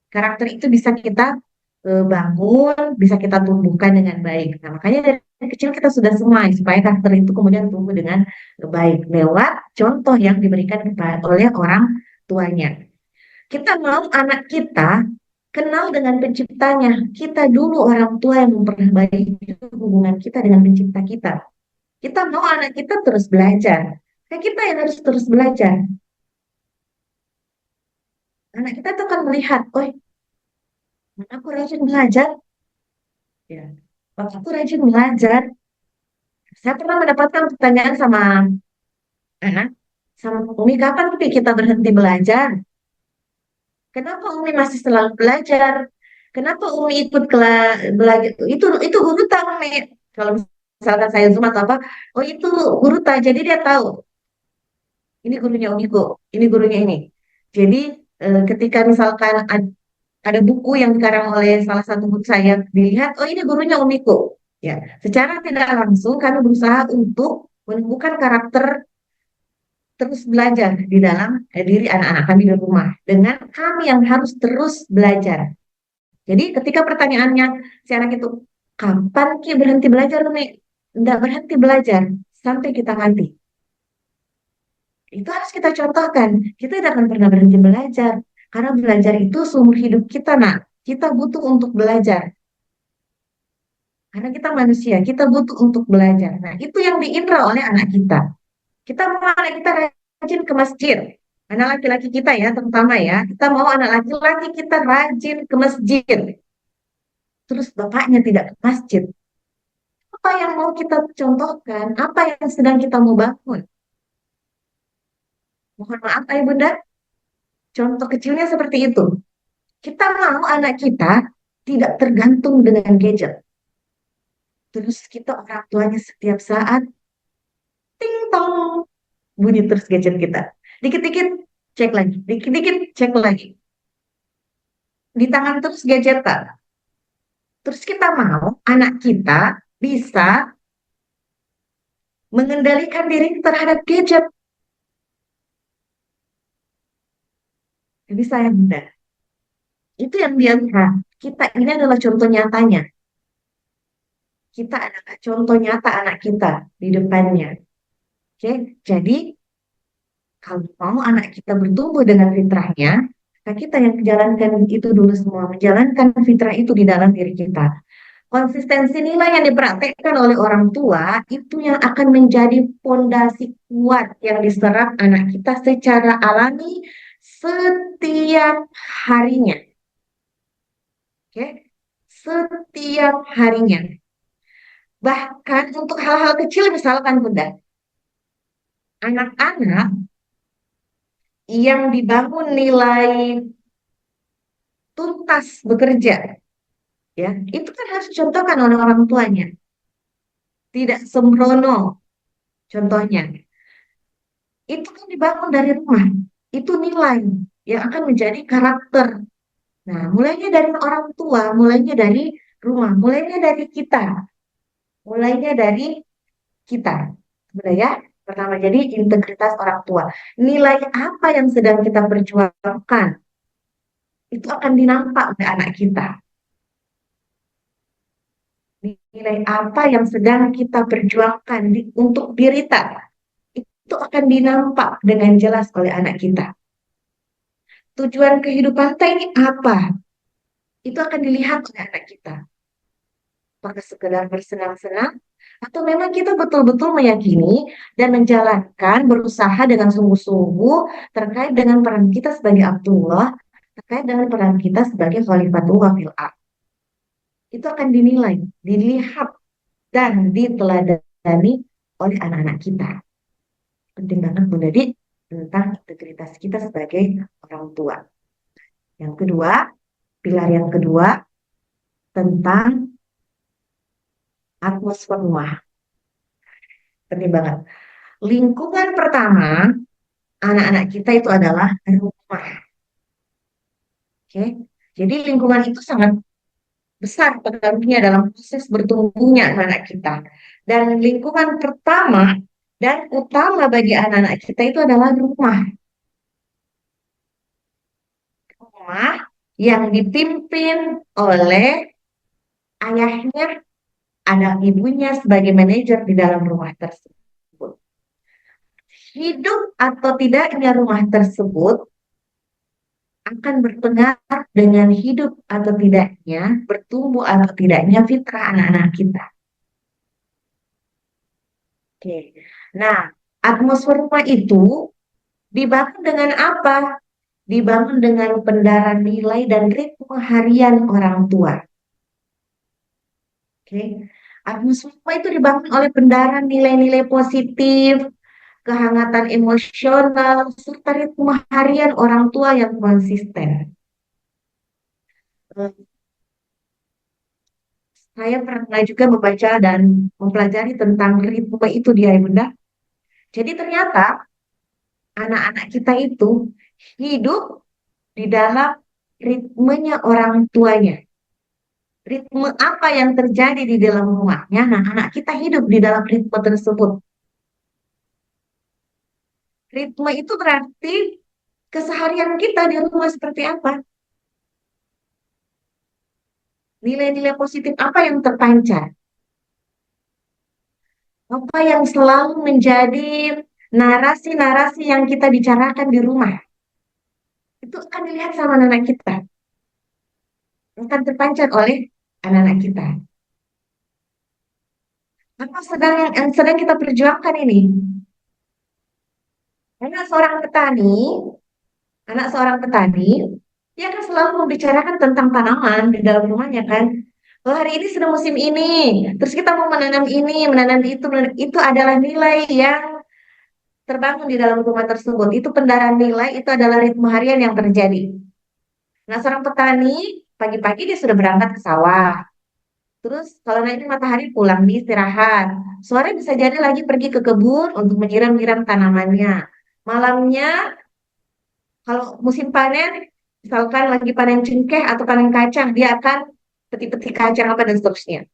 Karakter itu bisa kita bangun, bisa kita tumbuhkan dengan baik. Nah, makanya dari kecil kita sudah semai supaya karakter itu kemudian tumbuh dengan baik lewat contoh yang diberikan oleh orang tuanya. Kita mau anak kita kenal dengan penciptanya. Kita dulu orang tua yang memperbaiki hubungan kita dengan pencipta kita. Kita mau anak kita terus belajar. Nah, kita yang harus terus belajar. Anak kita tuh akan melihat, oh, aku rajin belajar. Ya, aku rajin belajar. Saya pernah mendapatkan pertanyaan sama anak, sama Umi, kapan Umi kita berhenti belajar? Kenapa Umi masih selalu belajar? Kenapa Umi ikut belajar? Itu guru tahu Umi. Kalau misalkan saya Zoom atau apa, oh itu guru tahu. Jadi dia tahu. Ini gurunya Umiko, ini gurunya ini. Jadi ketika misalkan ada buku yang dikarang oleh salah satu guru saya, dilihat, oh ini gurunya Umiko. Ya, secara tidak langsung kami berusaha untuk menumbuhkan karakter terus belajar di dalam diri anak-anak kami di rumah dengan kami yang harus terus belajar. Jadi ketika pertanyaannya si anak itu, kapan Ki berhenti belajar, Umi? Enggak berhenti belajar sampai kita mati. Itu harus kita contohkan. Kita tidak akan pernah berhenti belajar. Karena belajar itu seumur hidup kita, nak. Kita butuh untuk belajar. Karena kita manusia, kita butuh untuk belajar. Nah, itu yang diindra oleh anak kita. Kita mau anak kita rajin ke masjid. Anak laki-laki kita ya, terutama ya. Kita mau anak laki-laki kita rajin ke masjid. Terus bapaknya tidak ke masjid. Apa yang mau kita contohkan? Apa yang sedang kita mau bangun? Mohon maaf, Ayah Bunda. Contoh kecilnya seperti itu. Kita mau anak kita tidak tergantung dengan gadget. Terus kita orang tuanya setiap saat ting tong bunyi terus gadget kita. Dikit-dikit cek lagi, dikit-dikit cek lagi. Di tangan terus gadgetan. Terus kita mau anak kita bisa mengendalikan diri terhadap gadget. Jadi saya Bunda, itu yang dia lihat. Kita ini adalah contoh nyatanya. Kita adalah contoh nyata anak kita di depannya. Oke, jadi kalau mau anak kita bertumbuh dengan fitrahnya, maka kita yang menjalankan itu dulu semua, menjalankan fitrah itu di dalam diri kita. Konsistensi nilai yang dipraktekkan oleh orang tua itu yang akan menjadi fondasi kuat yang diserap anak kita secara alami setiap harinya. Oke, setiap harinya. Bahkan untuk hal-hal kecil misalkan Bunda, anak-anak yang dibangun nilai tuntas bekerja, ya, itu kan harus dicontohkan oleh orang tuanya. Tidak sembrono, contohnya. Itu kan dibangun dari rumah. Itu nilai yang akan menjadi karakter. Nah, mulainya dari orang tua, mulainya dari rumah, mulainya dari kita. Mulainya dari kita. Sebenarnya ya, pertama jadi integritas orang tua. Nilai apa yang sedang kita perjuangkan itu akan dinampak oleh anak kita. Nilai apa yang sedang kita perjuangkan untuk diri kita itu akan dinampak dengan jelas oleh anak kita. Tujuan kehidupan kita ini apa? Itu akan dilihat oleh anak kita. Apakah sekedar bersenang-senang atau memang kita betul-betul meyakini dan menjalankan berusaha dengan sungguh-sungguh terkait dengan peran kita sebagai Abdullah, terkait dengan peran kita sebagai Khalifatullah fil ardh. itu akan dinilai, dilihat, dan diteladani oleh anak-anak kita. Penting banget menjadi tentang integritas kita sebagai orang tua. Yang kedua, pilar yang kedua tentang atmosfer rumah. Penting banget. Lingkungan pertama anak-anak kita itu adalah rumah. Oke. Jadi lingkungan itu sangat besar pengaruhnya dalam proses bertumbuhnya anak kita. Dan lingkungan pertama dan utama bagi anak-anak kita itu adalah rumah. Rumah yang dipimpin oleh ayahnya, anak ibunya sebagai manajer di dalam rumah tersebut. Hidup atau tidaknya rumah tersebut akan berpengaruh dengan hidup atau tidaknya, bertumbuh atau tidaknya fitrah anak-anak kita. Oke. Nah, atmosfer rumah itu dibangun dengan apa? Dibangun dengan pendaran nilai dan ritme harian orang tua. Oke. Atmosfer rumah itu dibangun oleh pendaran nilai-nilai positif, kehangatan emosional, serta ritme harian orang tua yang konsisten. Saya pernah juga membaca dan mempelajari tentang ritme itu dia, Bunda. Jadi ternyata anak-anak kita itu hidup di dalam ritmenya orang tuanya. Ritme apa yang terjadi di dalam rumahnya, nah anak kita hidup di dalam ritme tersebut. Ritme itu berarti keseharian kita di rumah seperti apa? Nilai-nilai positif apa yang terpancar? Apa yang selalu menjadi narasi-narasi yang kita bicarakan di rumah? Itu akan dilihat sama anak kita. Akan terpancar oleh anak-anak kita. Apa yang sedang kita perjuangkan ini? Anak seorang petani, anak seorang petani, dia akan selalu membicarakan tentang tanaman di dalam rumahnya kan. Oh, hari ini sudah musim ini, terus kita mau menanam ini, menanam itu, itu adalah nilai yang terbangun di dalam rumah tersebut. Itu pendaraan nilai, itu adalah ritme harian yang terjadi. Nah, seorang petani, pagi-pagi dia sudah berangkat ke sawah. Terus kalau naik matahari pulang di istirahat. Sore bisa jadi lagi pergi ke kebun untuk menyiram-nyiram tanamannya. Malamnya kalau musim panen, misalkan lagi panen cengkeh atau panen kacang, dia akan petik-petik kacang apa dan seterusnya.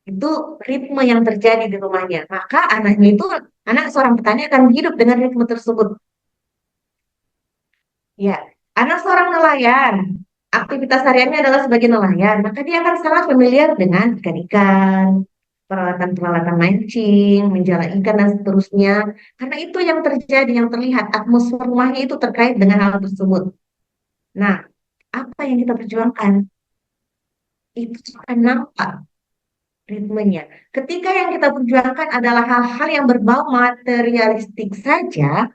Itu ritme yang terjadi di rumahnya. Maka anaknya itu, anak seorang petani akan hidup dengan ritme tersebut. Ya, anak seorang nelayan, aktivitas hariannya adalah sebagai nelayan, maka dia akan sangat familiar dengan ikan-ikan, peralatan-peralatan mancing, menjala ikan dan seterusnya. Karena itu yang terjadi, yang terlihat, atmosfer rumahnya itu terkait dengan hal tersebut. Nah, apa yang kita perjuangkan? Itu akan nampak ritmenya. Ketika yang kita perjuangkan adalah hal-hal yang berbau materialistik saja,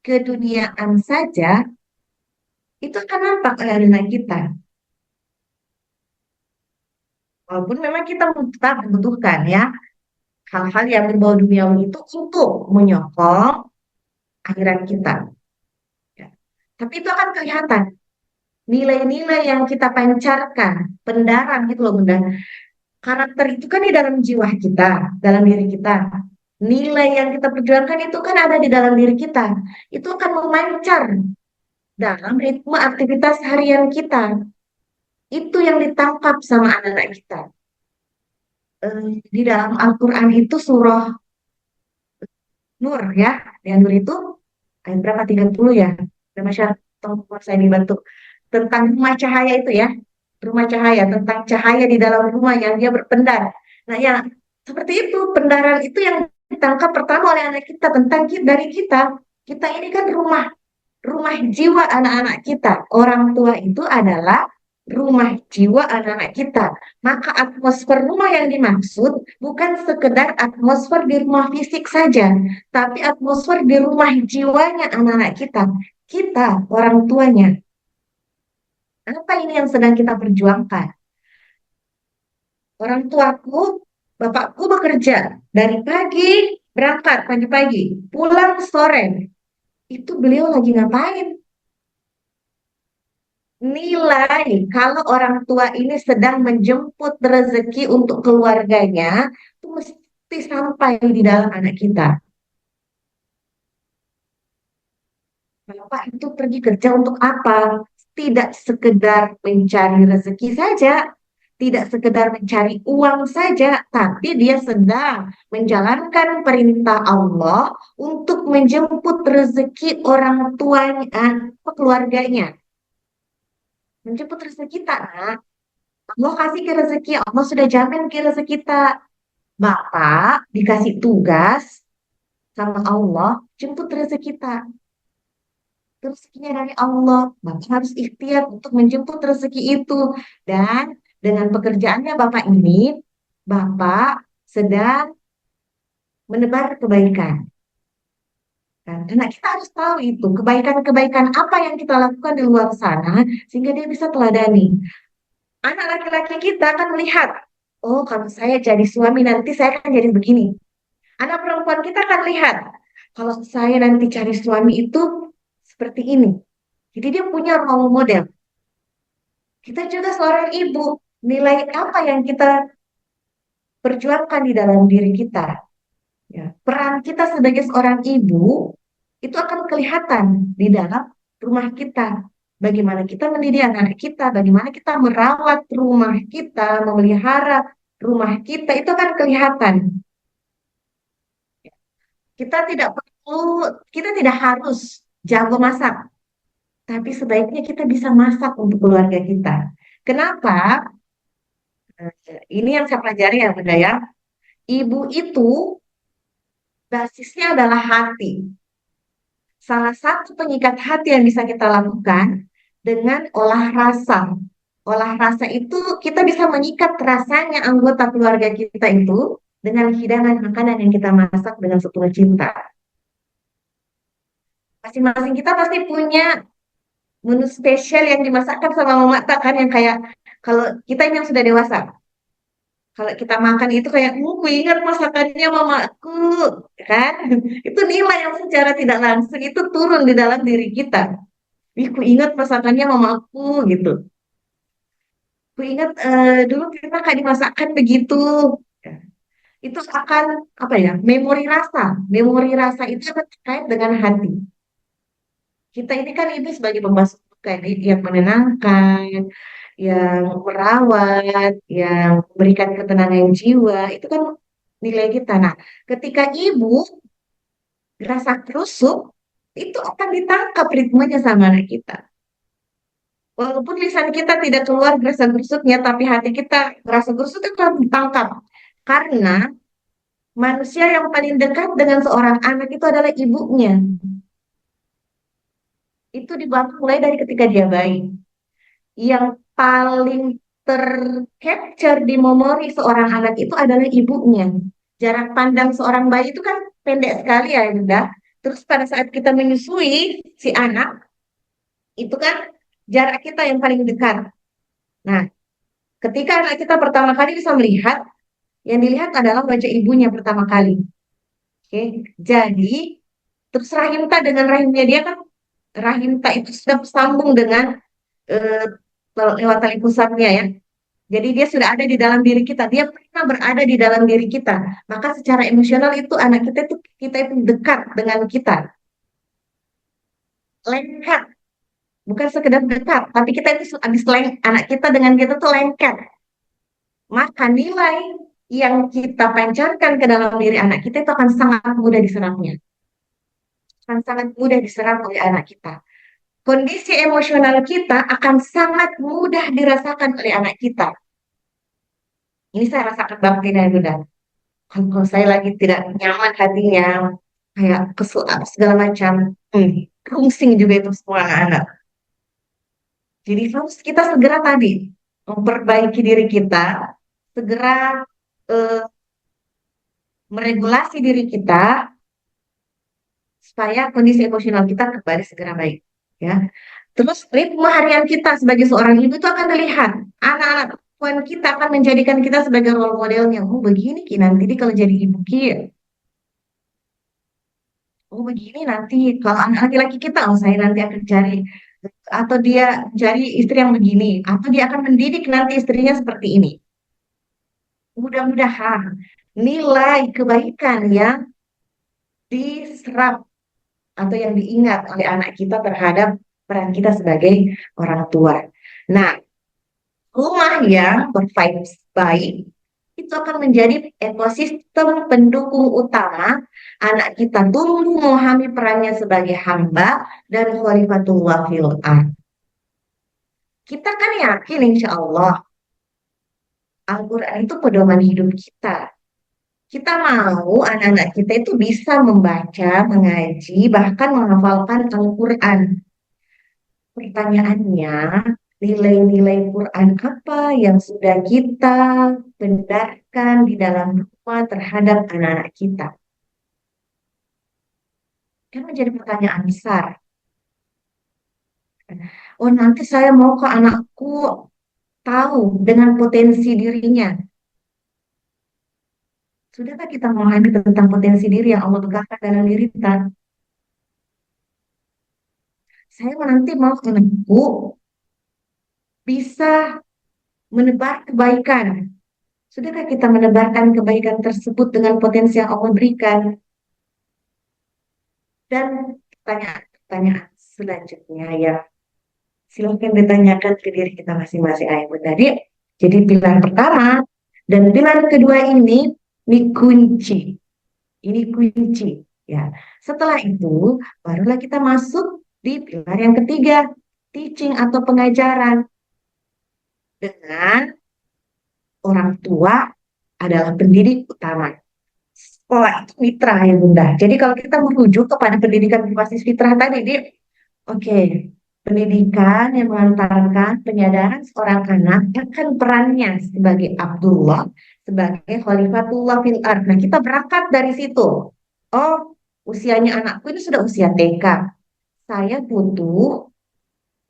keduniaan saja, itu akan nampak oleh anak kita. Walaupun memang kita tetap membutuhkan ya hal-hal yang berbau duniawi itu untuk menyokong akhirat kita. Ya. Tapi itu akan kelihatan nilai-nilai yang kita pancarkan, pendarang gitu loh Bunda. Karakter itu kan di dalam jiwa kita, dalam diri kita. Nilai yang kita perjuangkan itu kan ada di dalam diri kita. Itu akan memancar dalam ritme aktivitas harian kita. Itu yang ditangkap sama anak-anak kita. Di dalam Al-Quran itu surah Nur ya. Yang Nur itu ayat berapa? 30 ya. Dan masyarakat saya dibantu. Tentang rumah cahaya itu ya. Rumah cahaya. Tentang cahaya di dalam rumah yang dia berpendar. Nah ya seperti itu. Pendaran itu yang ditangkap pertama oleh anak kita. Tentang dari kita. Kita ini kan rumah jiwa anak-anak kita. Orang tua itu adalah rumah jiwa anak-anak kita. Maka atmosfer rumah yang dimaksud bukan sekedar atmosfer di rumah fisik saja, tapi atmosfer di rumah jiwanya anak-anak kita. Kita, orang tuanya. Apa ini yang sedang kita perjuangkan? Orang tuaku, bapakku bekerja dari pagi, berangkat pagi-pagi, pulang sore. Itu beliau lagi ngapain? Nilai kalau orang tua ini sedang menjemput rezeki untuk keluarganya, itu mesti sampai di dalam anak kita. Bapak itu pergi kerja untuk apa? Tidak sekedar mencari rezeki saja, tidak sekedar mencari uang saja, tapi dia sedang menjalankan perintah Allah untuk menjemput rezeki orang tuanya, keluarganya. Menjemput rezeki kita, nak. Allah kasih ke rezeki, Allah sudah jamin ke rezeki kita. Bapak dikasih tugas sama Allah, jemput rezeki kita. Itu rezekinya dari Allah. Bapak harus ikhtiar untuk menjemput rezeki itu. Dan dengan pekerjaannya Bapak ini, Bapak sedang menebar kebaikan. Karena kita harus tahu itu, kebaikan-kebaikan apa yang kita lakukan di luar sana, sehingga dia bisa teladani. Anak laki-laki kita akan melihat, oh kalau saya jadi suami nanti saya akan jadi begini. Anak perempuan kita akan lihat, kalau saya nanti cari suami itu seperti ini. Jadi dia punya role model. Kita juga seorang ibu, nilai apa yang kita perjuangkan di dalam diri kita. Ya. Peran kita sebagai seorang ibu itu akan kelihatan di dalam rumah kita. Bagaimana kita mendidik anak kita, bagaimana kita merawat rumah kita, memelihara rumah kita, itu akan kelihatan. Kita tidak perlu, kita tidak harus jago masak, tapi sebaiknya kita bisa masak untuk keluarga kita. Kenapa? Ini yang saya pelajari ya Bunda ya. Ibu itu basisnya adalah hati. Salah satu penyikat hati yang bisa kita lakukan dengan olah rasa. Olah rasa itu kita bisa menyikat rasanya anggota keluarga kita itu dengan hidangan makanan yang kita masak dengan sepenuh cinta. Masing-masing kita pasti punya menu spesial yang dimasakkan sama mama tak kan yang kayak kalau kita ini yang sudah dewasa. Kalau kita makan itu kayak, aku ingat masakannya mamaku, kan? Itu nilai yang secara tidak langsung itu turun di dalam diri kita. Ih, ku ingat masakannya mamaku gitu. Ku ingat dulu kita kayak dimasakkan begitu. Ya. Itu akan apa ya? Memori rasa. Memori rasa itu akan terkait dengan hati. Kita ini kan ini sebagai pembasuh bukan yang menenangkan, yang merawat, yang memberikan ketenangan jiwa, itu kan nilai kita. Nah, ketika ibu rasa kerusuk, itu akan ditangkap ritmenya sama anak kita. Walaupun lisan kita tidak keluar rasa kerusuknya, tapi hati kita rasa kerusuk itu akan ditangkap. Karena manusia yang paling dekat dengan seorang anak itu adalah ibunya. Itu dibangun mulai dari ketika dia bayi. Yang paling tercapture di memori seorang anak itu adalah ibunya. Jarak pandang seorang bayi itu kan pendek sekali ya, Yuda. Terus pada saat kita menyusui si anak, itu kan jarak kita yang paling dekat. Nah, ketika anak kita pertama kali bisa melihat, yang dilihat adalah wajah ibunya pertama kali. Oke, jadi terus rahimta dengan rahimnya dia kan rahimta itu sudah bersambung dengan eh, lewat tali pusatnya ya. Jadi dia sudah ada di dalam diri kita. Dia pernah berada di dalam diri kita. Maka secara emosional itu anak kita itu dekat dengan kita. Lengket. Bukan sekedar dekat. Tapi kita itu habis anak kita dengan kita tuh lengket. Maka nilai yang kita pancarkan ke dalam diri anak kita itu akan sangat mudah diserapnya. Akan sangat mudah diserap oleh anak kita. Kondisi emosional kita akan sangat mudah dirasakan oleh anak kita. Ini saya rasakan banget dari Bunda. Kalau saya lagi tidak nyaman hatinya, kayak kesel apa segala macam, pusing juga itu semua anak-anak. Jadi harus kita segera tadi memperbaiki diri kita, segera eh, meregulasi diri kita supaya kondisi emosional kita kembali segera baik. Ya. Terus ritme harian kita sebagai seorang ibu itu akan dilihat. Anak-anak Tuhan kita akan menjadikan kita sebagai role modelnya. Oh begini Ki nanti dia kalau jadi ibu Ki. Oh begini nanti kalau anak laki-laki kita, oh saya nanti akan cari atau dia cari istri yang begini, atau dia akan mendidik nanti istrinya seperti ini. Mudah-mudahan nilai kebaikan yang diserap atau yang diingat oleh anak kita terhadap peran kita sebagai orang tua. Nah, rumah yang bervibes baik itu akan menjadi ekosistem pendukung utama anak kita tumbuh memahami perannya sebagai hamba dan khalifatullah fil ard. Kita kan yakin insya Allah Al-Quran itu pedoman hidup kita. Kita mau anak-anak kita itu bisa membaca, mengaji, bahkan menghafalkan Al-Quran. Pertanyaannya, nilai-nilai Quran apa yang sudah kita benarkan di dalam rumah terhadap anak-anak kita? Kan menjadi pertanyaan besar. Oh, nanti saya mau ke anakku tahu dengan potensi dirinya. Sudahkah kita memahami tentang potensi diri yang Allah tegakkan dalam diri kita? Saya nanti mau anakku bisa menebar kebaikan. Sudahkah kita menebarkan kebaikan tersebut dengan potensi yang Allah berikan? Dan pertanyaan selanjutnya ya, silahkan ditanyakan ke diri kita masing-masing ayat tadi. Jadi pilihan pertama dan pilihan kedua ini kunci. Ini kunci ya. Setelah itu barulah kita masuk di pilar yang ketiga, teaching atau pengajaran. Dengan orang tua adalah pendidik utama. Sekolah itu mitra ya Bunda. Jadi kalau kita merujuk kepada pendidikan berbasis fitrah tadi, oke, pendidikan yang mengantarkan penyadaran seorang anak akan perannya sebagai Abdullah, sebagai Khalifatullah fil ard. Nah, kita berangkat dari situ. Oh, usianya anakku ini sudah usia TK. Saya butuh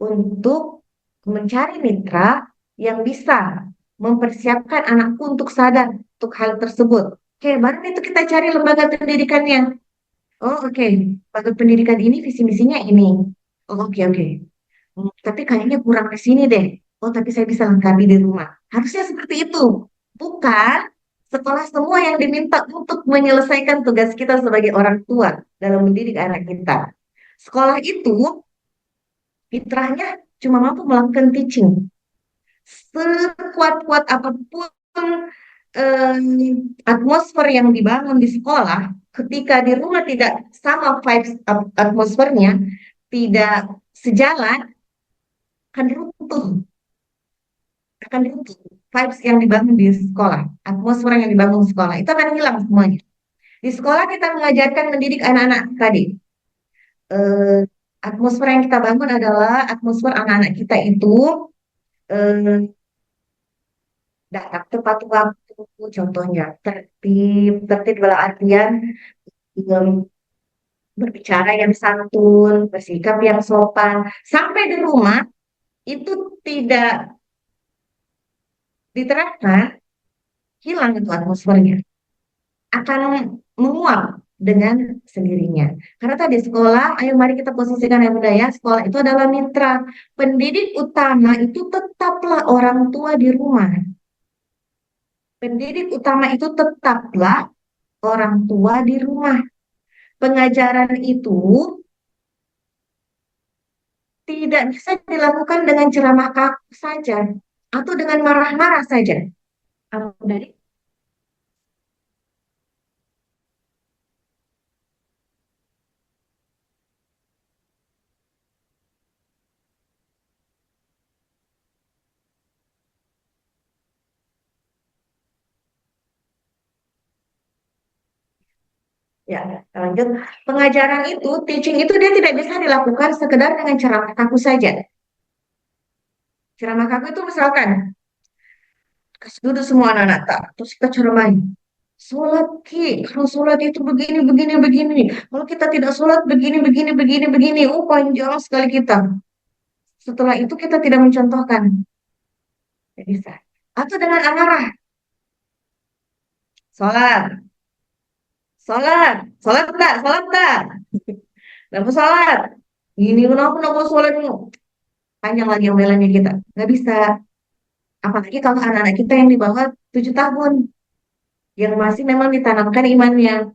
untuk mencari mitra yang bisa mempersiapkan anakku untuk sadar untuk hal tersebut. Oke, baru itu kita cari lembaga pendidikannya. Oh, oke. Lembaga pendidikan ini visi misinya ini. Oh, oke, oke. Tapi kayaknya kurang di sini deh. Oh, tapi saya bisa lengkapi di rumah. Harusnya seperti itu. Bukan setelah semua yang diminta untuk menyelesaikan tugas kita sebagai orang tua dalam mendidik anak kita. Sekolah itu fitrahnya cuma mampu melakukan teaching. Sekuat-kuat apapun atmosfer yang dibangun di sekolah, ketika di rumah tidak sama vibes atmosfernya, tidak sejalan, akan runtuh. Akan runtuh. Vibes yang dibangun di sekolah, atmosfer yang dibangun di sekolah, itu akan hilang semuanya. Di sekolah kita mengajarkan mendidik anak-anak tadi. Eh, Atmosfer yang kita bangun adalah atmosfer anak-anak kita itu eh, datang tepat waktu, contohnya tertib, tertib dalam artian em, berbicara yang santun, bersikap yang sopan. Sampai di rumah itu tidak diterapkan, hilang itu atmosfernya. Akan menguap dengan sendirinya. Karena tadi sekolah, ayo mari kita posisikan yang budaya, sekolah itu adalah mitra. Pendidik utama itu tetaplah orang tua di rumah. Pendidik utama itu tetaplah orang tua di rumah. Pengajaran itu tidak bisa dilakukan dengan ceramah kaku saja atau dengan marah-marah saja. Dari ya, lanjut. Pengajaran itu, teaching itu dia tidak bisa dilakukan sekedar dengan ceramah kaku saja. Ceramah kaku itu misalkan kasih duduk semua anak-anak tak, terus kita ceramahin. Sholat ki, kalau sholat itu begini, begini, begini. Kalau kita tidak sholat begini, begini, begini, begini. Oh panjang sekali kita. Setelah itu kita tidak mencontohkan. Tidak bisa. atau dengan amarah. Sholat, sholat, sholat enggak, kenapa sholat? Ini kenapa sholat ini? Panjang lagi omelannya kita. Nggak bisa. Apalagi kalau anak-anak kita yang di bawah 7 tahun, yang masih memang ditanamkan imannya.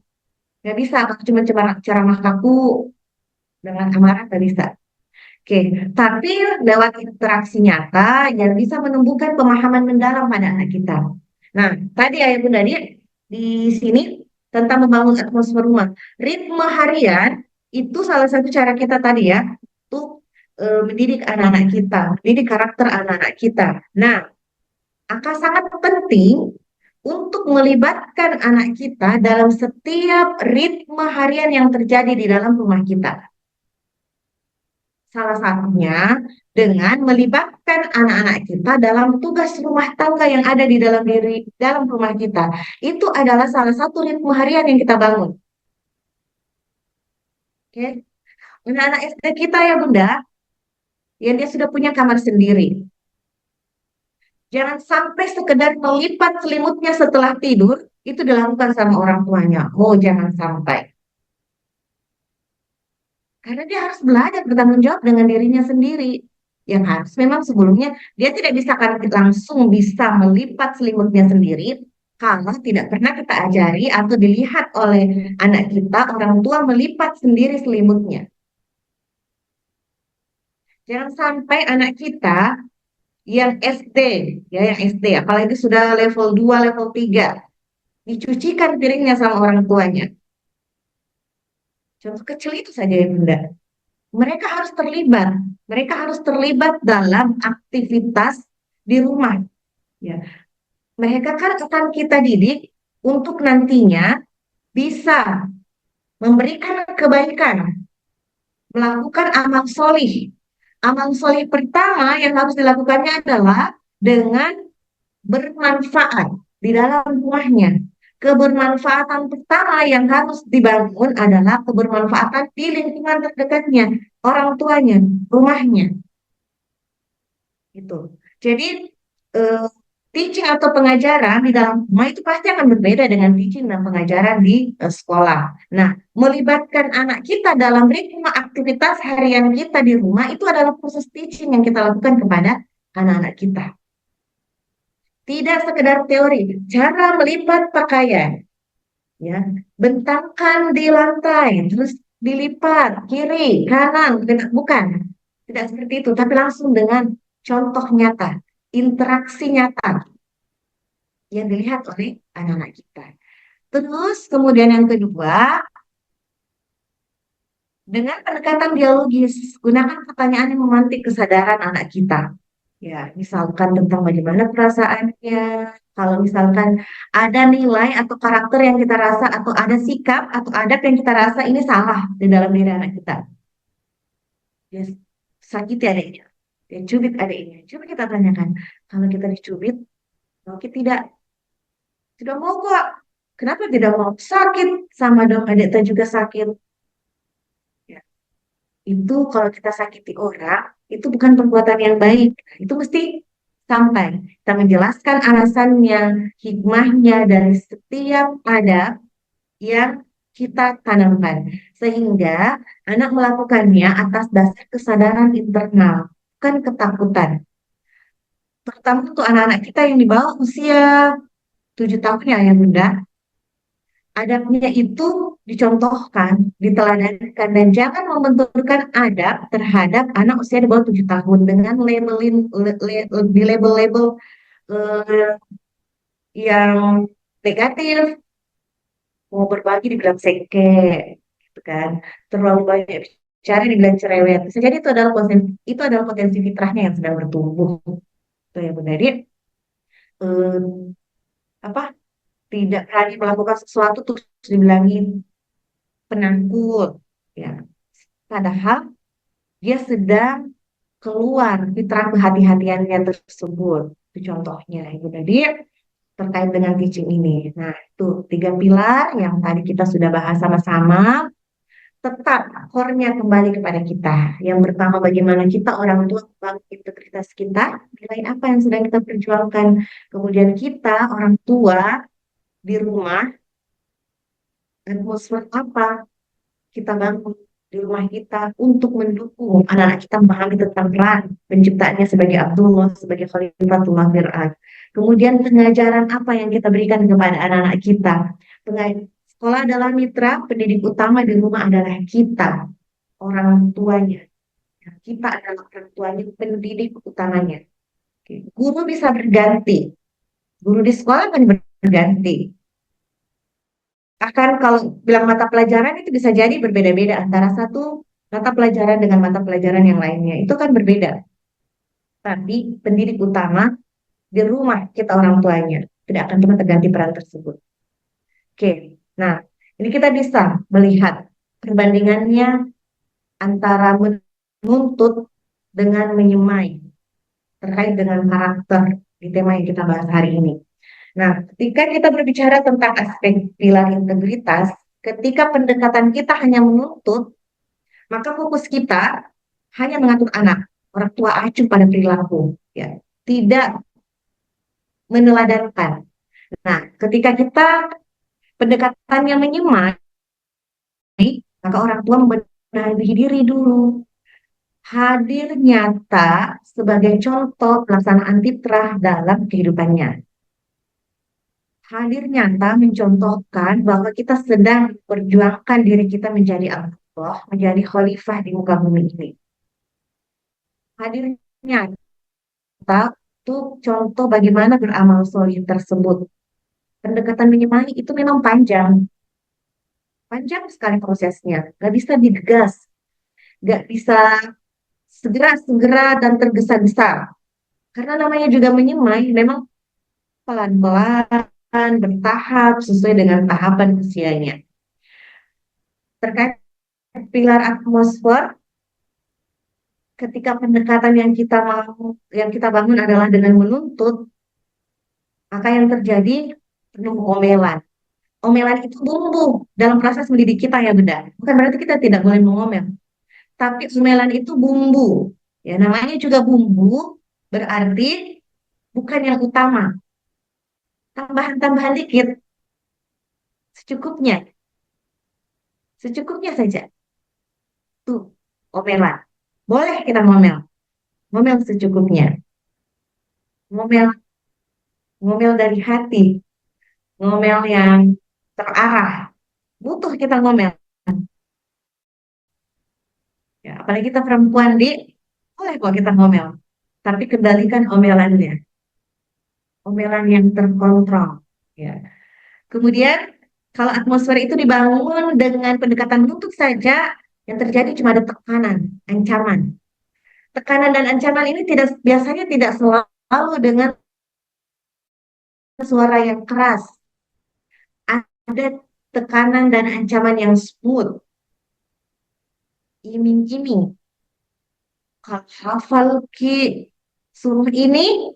Nggak bisa, kalau cuma ceramah kaku dengan amarah nggak bisa. Oke, tapi lewat interaksi nyata yang bisa menumbuhkan pemahaman mendalam pada anak kita. Nah, tadi Ayah Bunda di sini tentang membangun atmosfer rumah. Ritme harian itu salah satu cara kita tadi ya untuk mendidik anak-anak kita, mendidik karakter anak-anak kita. Nah, akan sangat penting untuk melibatkan anak kita dalam setiap ritme harian yang terjadi di dalam rumah kita. Salah satunya dengan melibatkan anak-anak kita dalam tugas rumah tangga yang ada di dalam rumah kita. Itu adalah salah satu ritme harian yang kita bangun. Oke, anak-anak SD kita ya Bunda, yang dia sudah punya kamar sendiri. Jangan sampai sekedar melipat selimutnya setelah tidur itu dilakukan sama orang tuanya. Oh, jangan sampai. Karena dia harus belajar bertanggung jawab dengan dirinya sendiri. Yang harus memang sebelumnya dia tidak bisa langsung bisa melipat selimutnya sendiri kalau tidak pernah kita ajari atau dilihat oleh anak kita, orang tua melipat sendiri selimutnya. Jangan sampai anak kita yang SD, ya yang SD, apalagi sudah level 2, level 3, dicucikan piringnya sama orang tuanya. Contoh kecil itu saja ya Bunda. Mereka harus terlibat. Mereka harus terlibat dalam aktivitas di rumah. Ya, mereka kan akan kita didik untuk nantinya bisa memberikan kebaikan, melakukan amal solih. Amal solih pertama yang harus dilakukannya adalah dengan bermanfaat di dalam rumahnya. Kebermanfaatan pertama yang harus dibangun adalah kebermanfaatan di lingkungan terdekatnya, orang tuanya, rumahnya. Gitu. Jadi eh, teaching atau pengajaran di dalam rumah itu pasti akan berbeda dengan teaching dan pengajaran di sekolah. Nah, melibatkan anak kita dalam ritme aktivitas harian kita di rumah itu adalah proses teaching yang kita lakukan kepada anak-anak kita. Tidak sekedar teori, cara melipat pakaian, ya, bentangkan di lantai, terus dilipat kiri, kanan, bukan. Tidak seperti itu, tapi langsung dengan contoh nyata, interaksi nyata yang dilihat oleh anak-anak kita. Terus kemudian yang kedua, dengan pendekatan dialogis, gunakan pertanyaan yang memantik kesadaran anak kita. Ya, misalkan tentang bagaimana perasaannya, kalau misalkan ada nilai atau karakter yang kita rasa, atau ada sikap atau adat yang kita rasa ini salah di dalam diri anak kita. Ya, sakiti adiknya, ya, cubit adiknya. Coba kita tanyakan, kalau kita dicubit, oke tidak, tidak mau kok. Kenapa tidak mau? Sakit, sama dong adiknya juga sakit. Ya, itu kalau kita sakiti orang, itu bukan perbuatan yang baik. Itu mesti sampai kita menjelaskan alasannya, hikmahnya dari setiap adab yang kita tanamkan. Sehingga anak melakukannya atas dasar kesadaran internal, bukan ketakutan. Terutama untuk anak-anak kita yang di bawah usia 7 tahun ya Bunda, adabnya itu dicontohkan, diteladankan, dan jangan membenturkan adab terhadap anak usia di bawah 7 tahun dengan di label-label eh, yang negatif, mau berbagi dibilang seke, gitu kan, terlalu banyak bicara dibilang cerewet. Bisa jadi itu adalah potensi fitrahnya yang sedang bertumbuh. Itu ya Bunda. Jadi eh, apa tidak berani melakukan sesuatu terus dibilangin penakut, ya. Padahal dia sedang keluar fitrah kehati-hatiannya tersebut. Itu contohnya, Ibu. Jadi terkait dengan teaching ini. Nah, itu 3 pilar yang tadi kita sudah bahas sama-sama. tetap core-nya kembali kepada kita. Yang pertama, bagaimana kita orang tua membangun integritas kita, nilai apa yang sedang kita perjuangkan. Kemudian kita orang tua di rumah, atmosfer apa kita bangun di rumah kita untuk mendukung anak-anak kita memahami tentang peran penciptaannya sebagai Abdullah, sebagai Khalifatullah fil ard. Kemudian pengajaran apa yang kita berikan kepada anak-anak kita. Sekolah adalah mitra, pendidik utama di rumah adalah kita, orang tuanya. Kita adalah orang tuanya, pendidik utamanya. Oke. Guru bisa berganti, guru di sekolah kan berganti. Akan kalau bilang mata pelajaran itu bisa jadi berbeda-beda antara satu mata pelajaran dengan mata pelajaran yang lainnya. Itu kan berbeda. Tapi pendidik utama di rumah kita orang tuanya tidak akan pernah terganti peran tersebut. Oke, nah ini kita bisa melihat perbandingannya antara menuntut dengan menyemai terkait dengan karakter di tema yang kita bahas hari ini. Nah, ketika kita berbicara tentang aspek pilar integritas, ketika pendekatan kita hanya menuntut, maka fokus kita hanya mengatur anak, orang tua acuh pada perilaku, ya, tidak meneladankan. Nah, ketika kita pendekatannya menyemai, maka orang tua membenahi diri dulu, hadir nyata sebagai contoh pelaksanaan fitrah dalam kehidupannya. Hadir nyata mencontohkan bahwa kita sedang memperjuangkan diri kita menjadi Allah, menjadi khalifah di muka bumi ini. Hadir nyata untuk contoh bagaimana beramal solih tersebut. Pendekatan menyemai itu memang panjang. Panjang sekali prosesnya. Gak bisa digegas. Gak bisa segera-segera dan tergesa-gesa. Karena namanya juga menyemai, memang pelan-pelan, bertahap, sesuai dengan tahapan usianya. Terkait pilar atmosfer, ketika pendekatan yang kita bangun adalah dengan menuntut, maka yang terjadi penuh omelan. Omelan itu bumbu dalam proses mendidik kita ya Bunda. Bukan berarti kita tidak boleh mengomel, tapi omelan itu bumbu. Ya, namanya juga bumbu, berarti bukan yang utama. Tambahan-tambahan dikit, secukupnya, secukupnya saja. Tuh, omelan. Boleh kita ngomel, ngomel secukupnya. Ngomel, ngomel dari hati, ngomel yang terarah. Butuh kita ngomel. Ya, apalagi kita perempuan boleh kok kita ngomel. Tapi kendalikan omelannya. Omelan yang terkontrol. Ya. Kemudian kalau atmosfer itu dibangun dengan pendekatan menuntut saja, yang terjadi cuma ada tekanan, ancaman. Tekanan dan ancaman ini biasanya tidak selalu dengan suara yang keras. Ada tekanan dan ancaman yang smooth. Iming-iming. Kalau hafal ki suruh ini,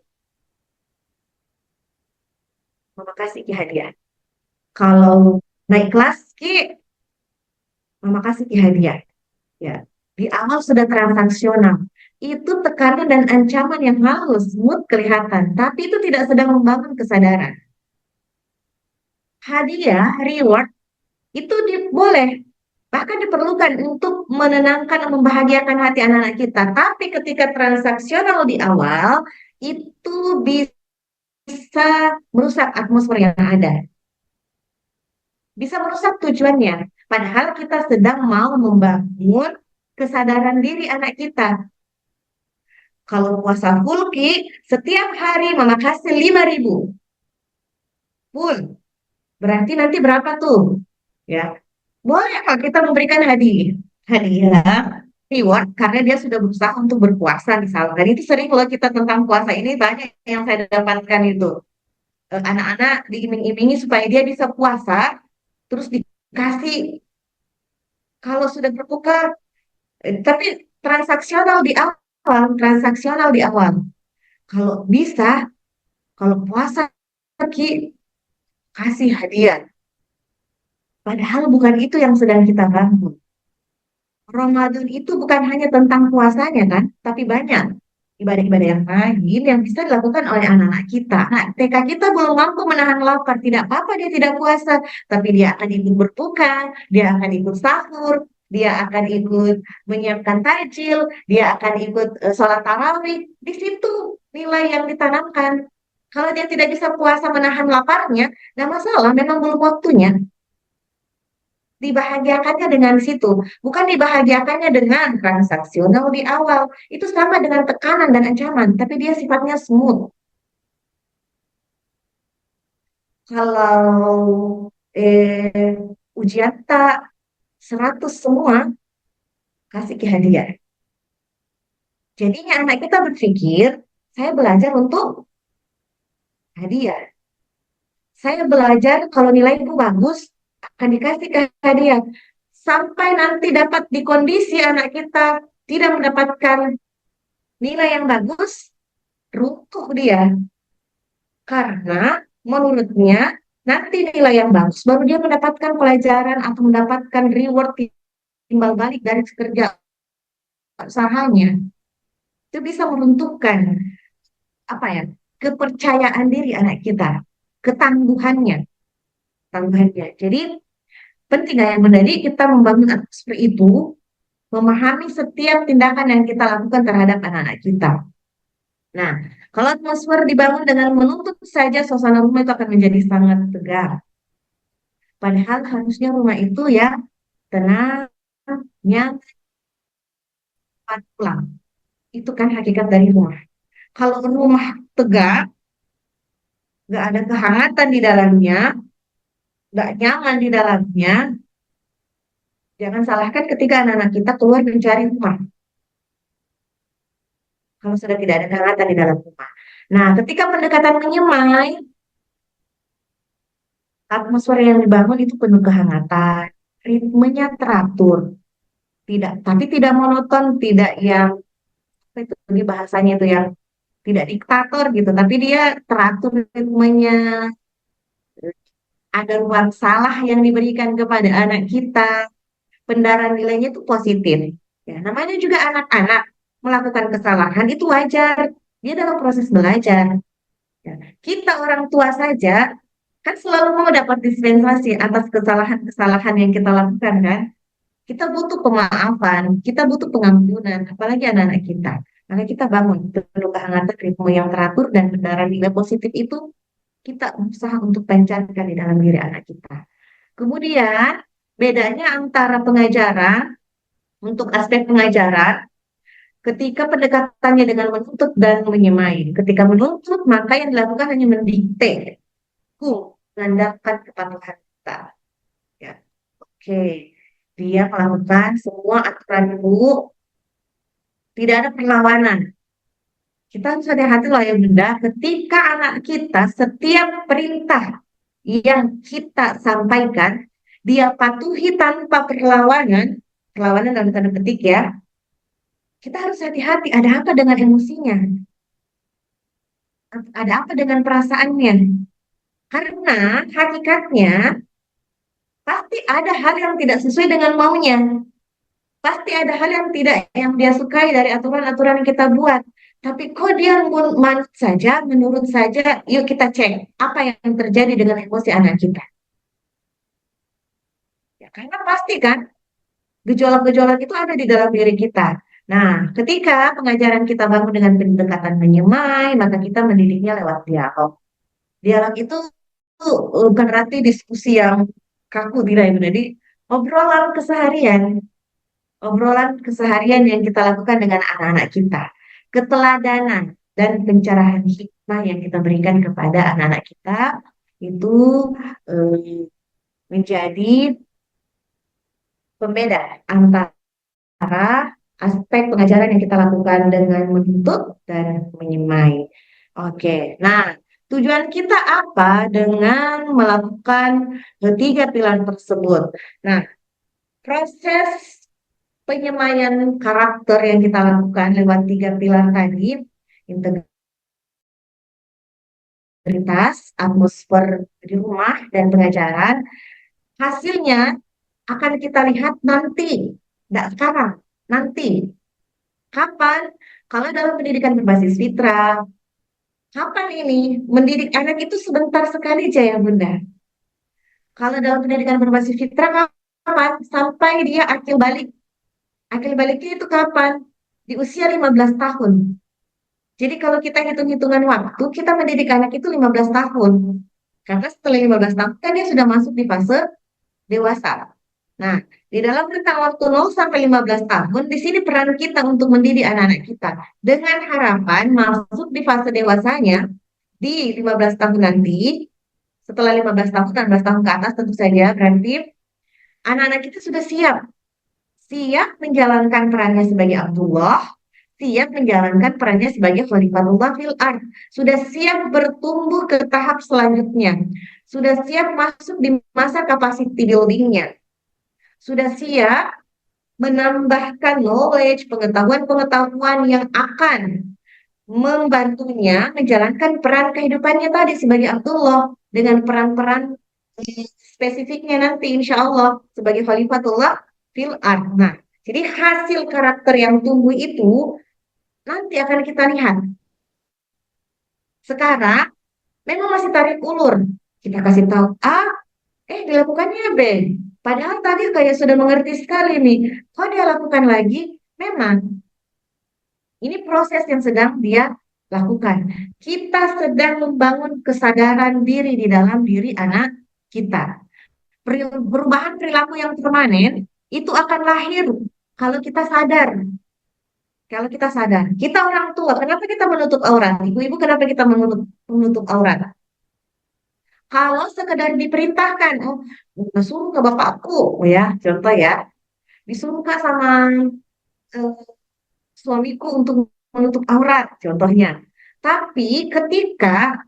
mama kasih ki hadiah. Kalau naik kelas ki, mama kasih ki hadiah. Ya, di awal sudah transaksional. Itu tekanan dan ancaman yang halus, smooth kelihatan, tapi itu tidak sedang membangun kesadaran. Hadiah, reward, itu boleh, bahkan diperlukan untuk menenangkan dan membahagiakan hati anak-anak kita. Tapi ketika transaksional di awal, itu bisa merusak atmosfer yang ada. Bisa merusak tujuannya. Padahal kita sedang mau membangun kesadaran diri anak kita. Kalau puasa fulki, setiap hari mama kasih 5.000. Full. Berarti nanti berapa tuh? Ya. Boleh kalau kita memberikan hadiah. Hadiah, reward, karena dia sudah berusaha untuk berpuasa misalkan. Itu sering loh kita tentang puasa ini banyak yang saya dapatkan itu. Anak-anak diiming-imingi supaya dia bisa puasa, terus dikasih kalau sudah berbuka, tapi transaksional di awal, transaksional di awal. Kalau bisa, kalau puasa Ki, kasih hadiah. Padahal bukan itu yang sedang kita bangun. Ramadan itu bukan hanya tentang puasanya kan, tapi banyak ibadah-ibadah yang lain yang bisa dilakukan oleh anak-anak kita. Nah, TK kita belum mampu menahan lapar, tidak apa-apa dia tidak puasa, tapi dia akan ikut berbuka, dia akan ikut sahur, dia akan ikut menyiapkan tajil, dia akan ikut sholat tarawih. Di situ nilai yang ditanamkan. Kalau dia tidak bisa puasa menahan laparnya, nggak masalah, memang belum waktunya. Dibahagiakannya dengan situ, bukan dibahagiakannya dengan transaksional di awal. Itu sama dengan tekanan dan ancaman, tapi dia sifatnya smooth. Kalau ujian tak 100 semua, kasih ke hadiah. Jadinya anak kita berpikir, saya belajar untuk hadiah. Saya belajar kalau nilaiku bagus, akan dikasih ke hadiah. Sampai nanti dapat di kondisi anak kita tidak mendapatkan nilai yang bagus, runtuh dia. Karena menurutnya nanti nilai yang bagus baru dia mendapatkan pelajaran atau mendapatkan reward timbal balik dari kerja usahanya. Itu bisa meruntuhkan apa ya, kepercayaan diri anak kita, ketangguhannya, tangguhannya. Jadi penting yang menjadi kita membangun atmosfer itu, memahami setiap tindakan yang kita lakukan terhadap anak-anak kita. Nah, kalau atmosfer dibangun dengan menuntut saja, suasana rumah itu akan menjadi sangat tegang. Padahal harusnya rumah itu ya tenang, nyaman, pulang. Itu kan hakikat dari rumah. Kalau rumah tegak, nggak ada kehangatan di dalamnya, nggak nyaman di dalamnya, jangan salahkan ketika anak-anak kita keluar mencari rumah. Kalau sudah tidak ada kehangatan di dalam rumah. Nah, ketika pendekatan menyemai, atmosfer yang dibangun itu penuh kehangatan, ritmenya teratur, tapi tidak monoton, tidak yang apa itu ini bahasanya itu yang tidak diktator gitu, tapi dia teratur ritmenya, ada ruang salah yang diberikan kepada anak kita, pendaran nilainya itu positif. Ya, namanya juga anak-anak melakukan kesalahan itu wajar, dia dalam proses belajar. Ya, kita orang tua saja kan selalu mau dapat dispensasi atas kesalahan-kesalahan yang kita lakukan kan. Kita butuh pemaafan, kita butuh pengampunan, apalagi anak-anak kita. Maka kita bangun penuh kehangatan ritme yang teratur dan benaran nilai positif itu kita berusaha untuk pancarkan di dalam diri anak kita. Kemudian bedanya antara pengajaran untuk aspek pengajaran ketika pendekatannya dengan menuntut dan menyemai. Ketika menuntut maka yang dilakukan hanya mendikte, mengandalkan kepatuhan kita. Ya, oke. Dia melakukan semua aturan dulu, tidak ada perlawanan. Kita harus hati-hati loh ya Bunda, ketika anak kita setiap perintah yang kita sampaikan, dia patuhi tanpa perlawanan, perlawanan dalam tanda petik ya, kita harus hati-hati, ada apa dengan emosinya, ada apa dengan perasaannya. Karena hakikatnya, pasti ada hal yang tidak sesuai dengan maunya. Pasti ada hal yang tidak yang dia sukai dari aturan-aturan yang kita buat. Tapi kok dia manut saja, menurut saja, yuk kita cek apa yang terjadi dengan emosi anak kita. Ya, karena pasti kan gejolak-gejolak itu ada di dalam diri kita. Nah, ketika pengajaran kita bangun dengan pendekatan menyemai, maka kita mendidiknya lewat dialog. Dialog itu bukan berarti diskusi yang kaku, tidak ya. Jadi obrolan keseharian, obrolan keseharian yang kita lakukan dengan anak-anak kita, keteladanan dan pencerahan hikmah yang kita berikan kepada anak-anak kita itu menjadi pembeda antara aspek pengajaran yang kita lakukan dengan menuntut dan menyemai. Oke, nah tujuan kita apa dengan melakukan ketiga pilar tersebut? Nah, proses penyemaian karakter yang kita lakukan lewat tiga pilar tadi, integritas, atmosfer di rumah, dan pengajaran, hasilnya akan kita lihat nanti Tidak sekarang, nanti. Kapan? Kalau dalam pendidikan berbasis fitrah, kapan ini? Mendidik anak itu sebentar sekali aja ya Bunda. Kalau dalam pendidikan berbasis fitrah, kapan? Sampai dia akil balik. Akil baliknya itu kapan? Di usia 15 tahun. Jadi kalau kita hitung-hitungan waktu, kita mendidik anak itu 15 tahun. Karena setelah 15 tahun kan dia sudah masuk di fase dewasa. Nah, di dalam rentang waktu 0 sampai 15 tahun, di sini peran kita untuk mendidik anak-anak kita. Dengan harapan masuk di fase dewasanya di 15 tahun nanti, setelah 15 tahun, 16 tahun ke atas tentu saja, berarti anak-anak kita sudah siap. Siap menjalankan perannya sebagai Abdullah, siap menjalankan perannya sebagai Khalifatullah fil ard, sudah siap bertumbuh ke tahap selanjutnya, sudah siap masuk di masa capacity buildingnya, sudah siap menambahkan knowledge, pengetahuan-pengetahuan yang akan membantunya menjalankan peran kehidupannya tadi sebagai Abdullah dengan peran-peran spesifiknya nanti insya Allah sebagai Khalifatullah fil ard. Nah, jadi hasil karakter yang tumbuh itu nanti akan kita lihat. Sekarang memang masih tarik ulur. Kita kasih tahu A, dilakukannya B. Padahal tadi kayak sudah mengerti sekali nih. Kok dia lakukan lagi? Memang ini proses yang sedang dia lakukan. Kita sedang membangun kesadaran diri di dalam diri anak kita. Perubahan perilaku yang permanen itu akan lahir kalau kita sadar. Kalau kita sadar, kita orang tua, kenapa kita menutup aurat? Ibu-ibu, kenapa kita menutup aurat? Kalau sekedar diperintahkan, oh, suruh ke bapakku, oh ya, contoh ya, disuruh Kak sama eh, suamiku untuk menutup aurat, contohnya. Tapi ketika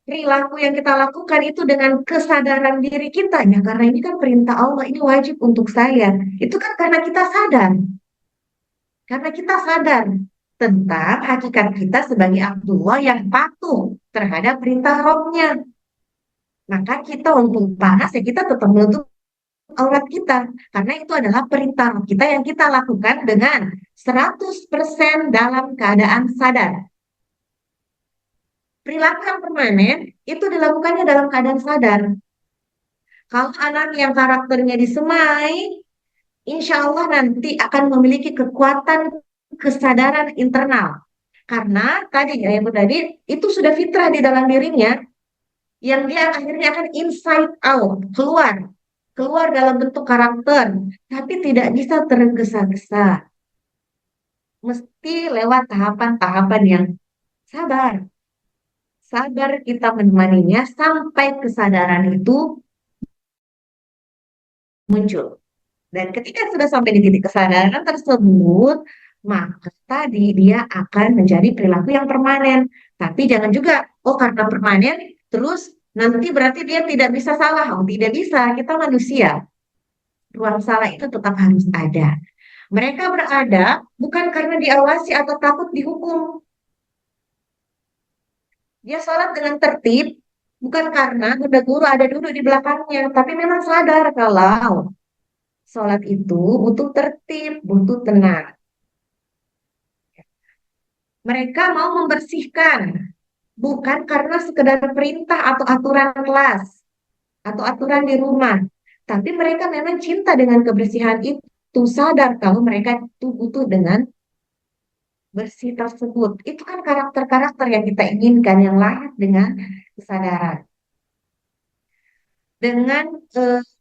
perilaku yang kita lakukan itu dengan kesadaran diri kita, ya karena ini kan perintah Allah, ini wajib untuk saya. Itu kan karena kita sadar. Karena kita sadar tentang hakikat kita sebagai Abdullah yang patuh terhadap perintah Rabb-nya. Maka kita walaupun panas ya kita tetap menutup aurat kita. Karena itu adalah perintah Rabb kita yang kita lakukan dengan 100% dalam keadaan sadar. Perilaku yang permanen itu dilakukannya dalam keadaan sadar. Kalau anak yang karakternya disemai, insya Allah nanti akan memiliki kekuatan kesadaran internal. Karena tadi ya Ibu tadi itu sudah fitrah di dalam dirinya yang dia akhirnya akan inside out, keluar dalam bentuk karakter, tapi tidak bisa tergesa-gesa. Mesti lewat tahapan-tahapan yang sabar. Sabar kita menemaninya sampai kesadaran itu muncul. Dan ketika sudah sampai di titik kesadaran tersebut, maka tadi dia akan menjadi perilaku yang permanen. Tapi jangan juga, oh karena permanen, terus nanti berarti dia tidak bisa salah. Oh, tidak bisa, kita manusia. Ruang salah itu tetap harus ada. Mereka berada bukan karena diawasi atau takut dihukum. Dia sholat dengan tertib, bukan karena bunda guru ada duduk di belakangnya, tapi memang sadar kalau sholat itu butuh tertib, butuh tenang. Mereka mau membersihkan, bukan karena sekedar perintah atau aturan kelas, atau aturan di rumah. Tapi mereka memang cinta dengan kebersihan itu, sadar kalau mereka itu butuh dengan bersih tersebut. Itu kan karakter-karakter yang kita inginkan, yang lahir dengan kesadaran. Dengan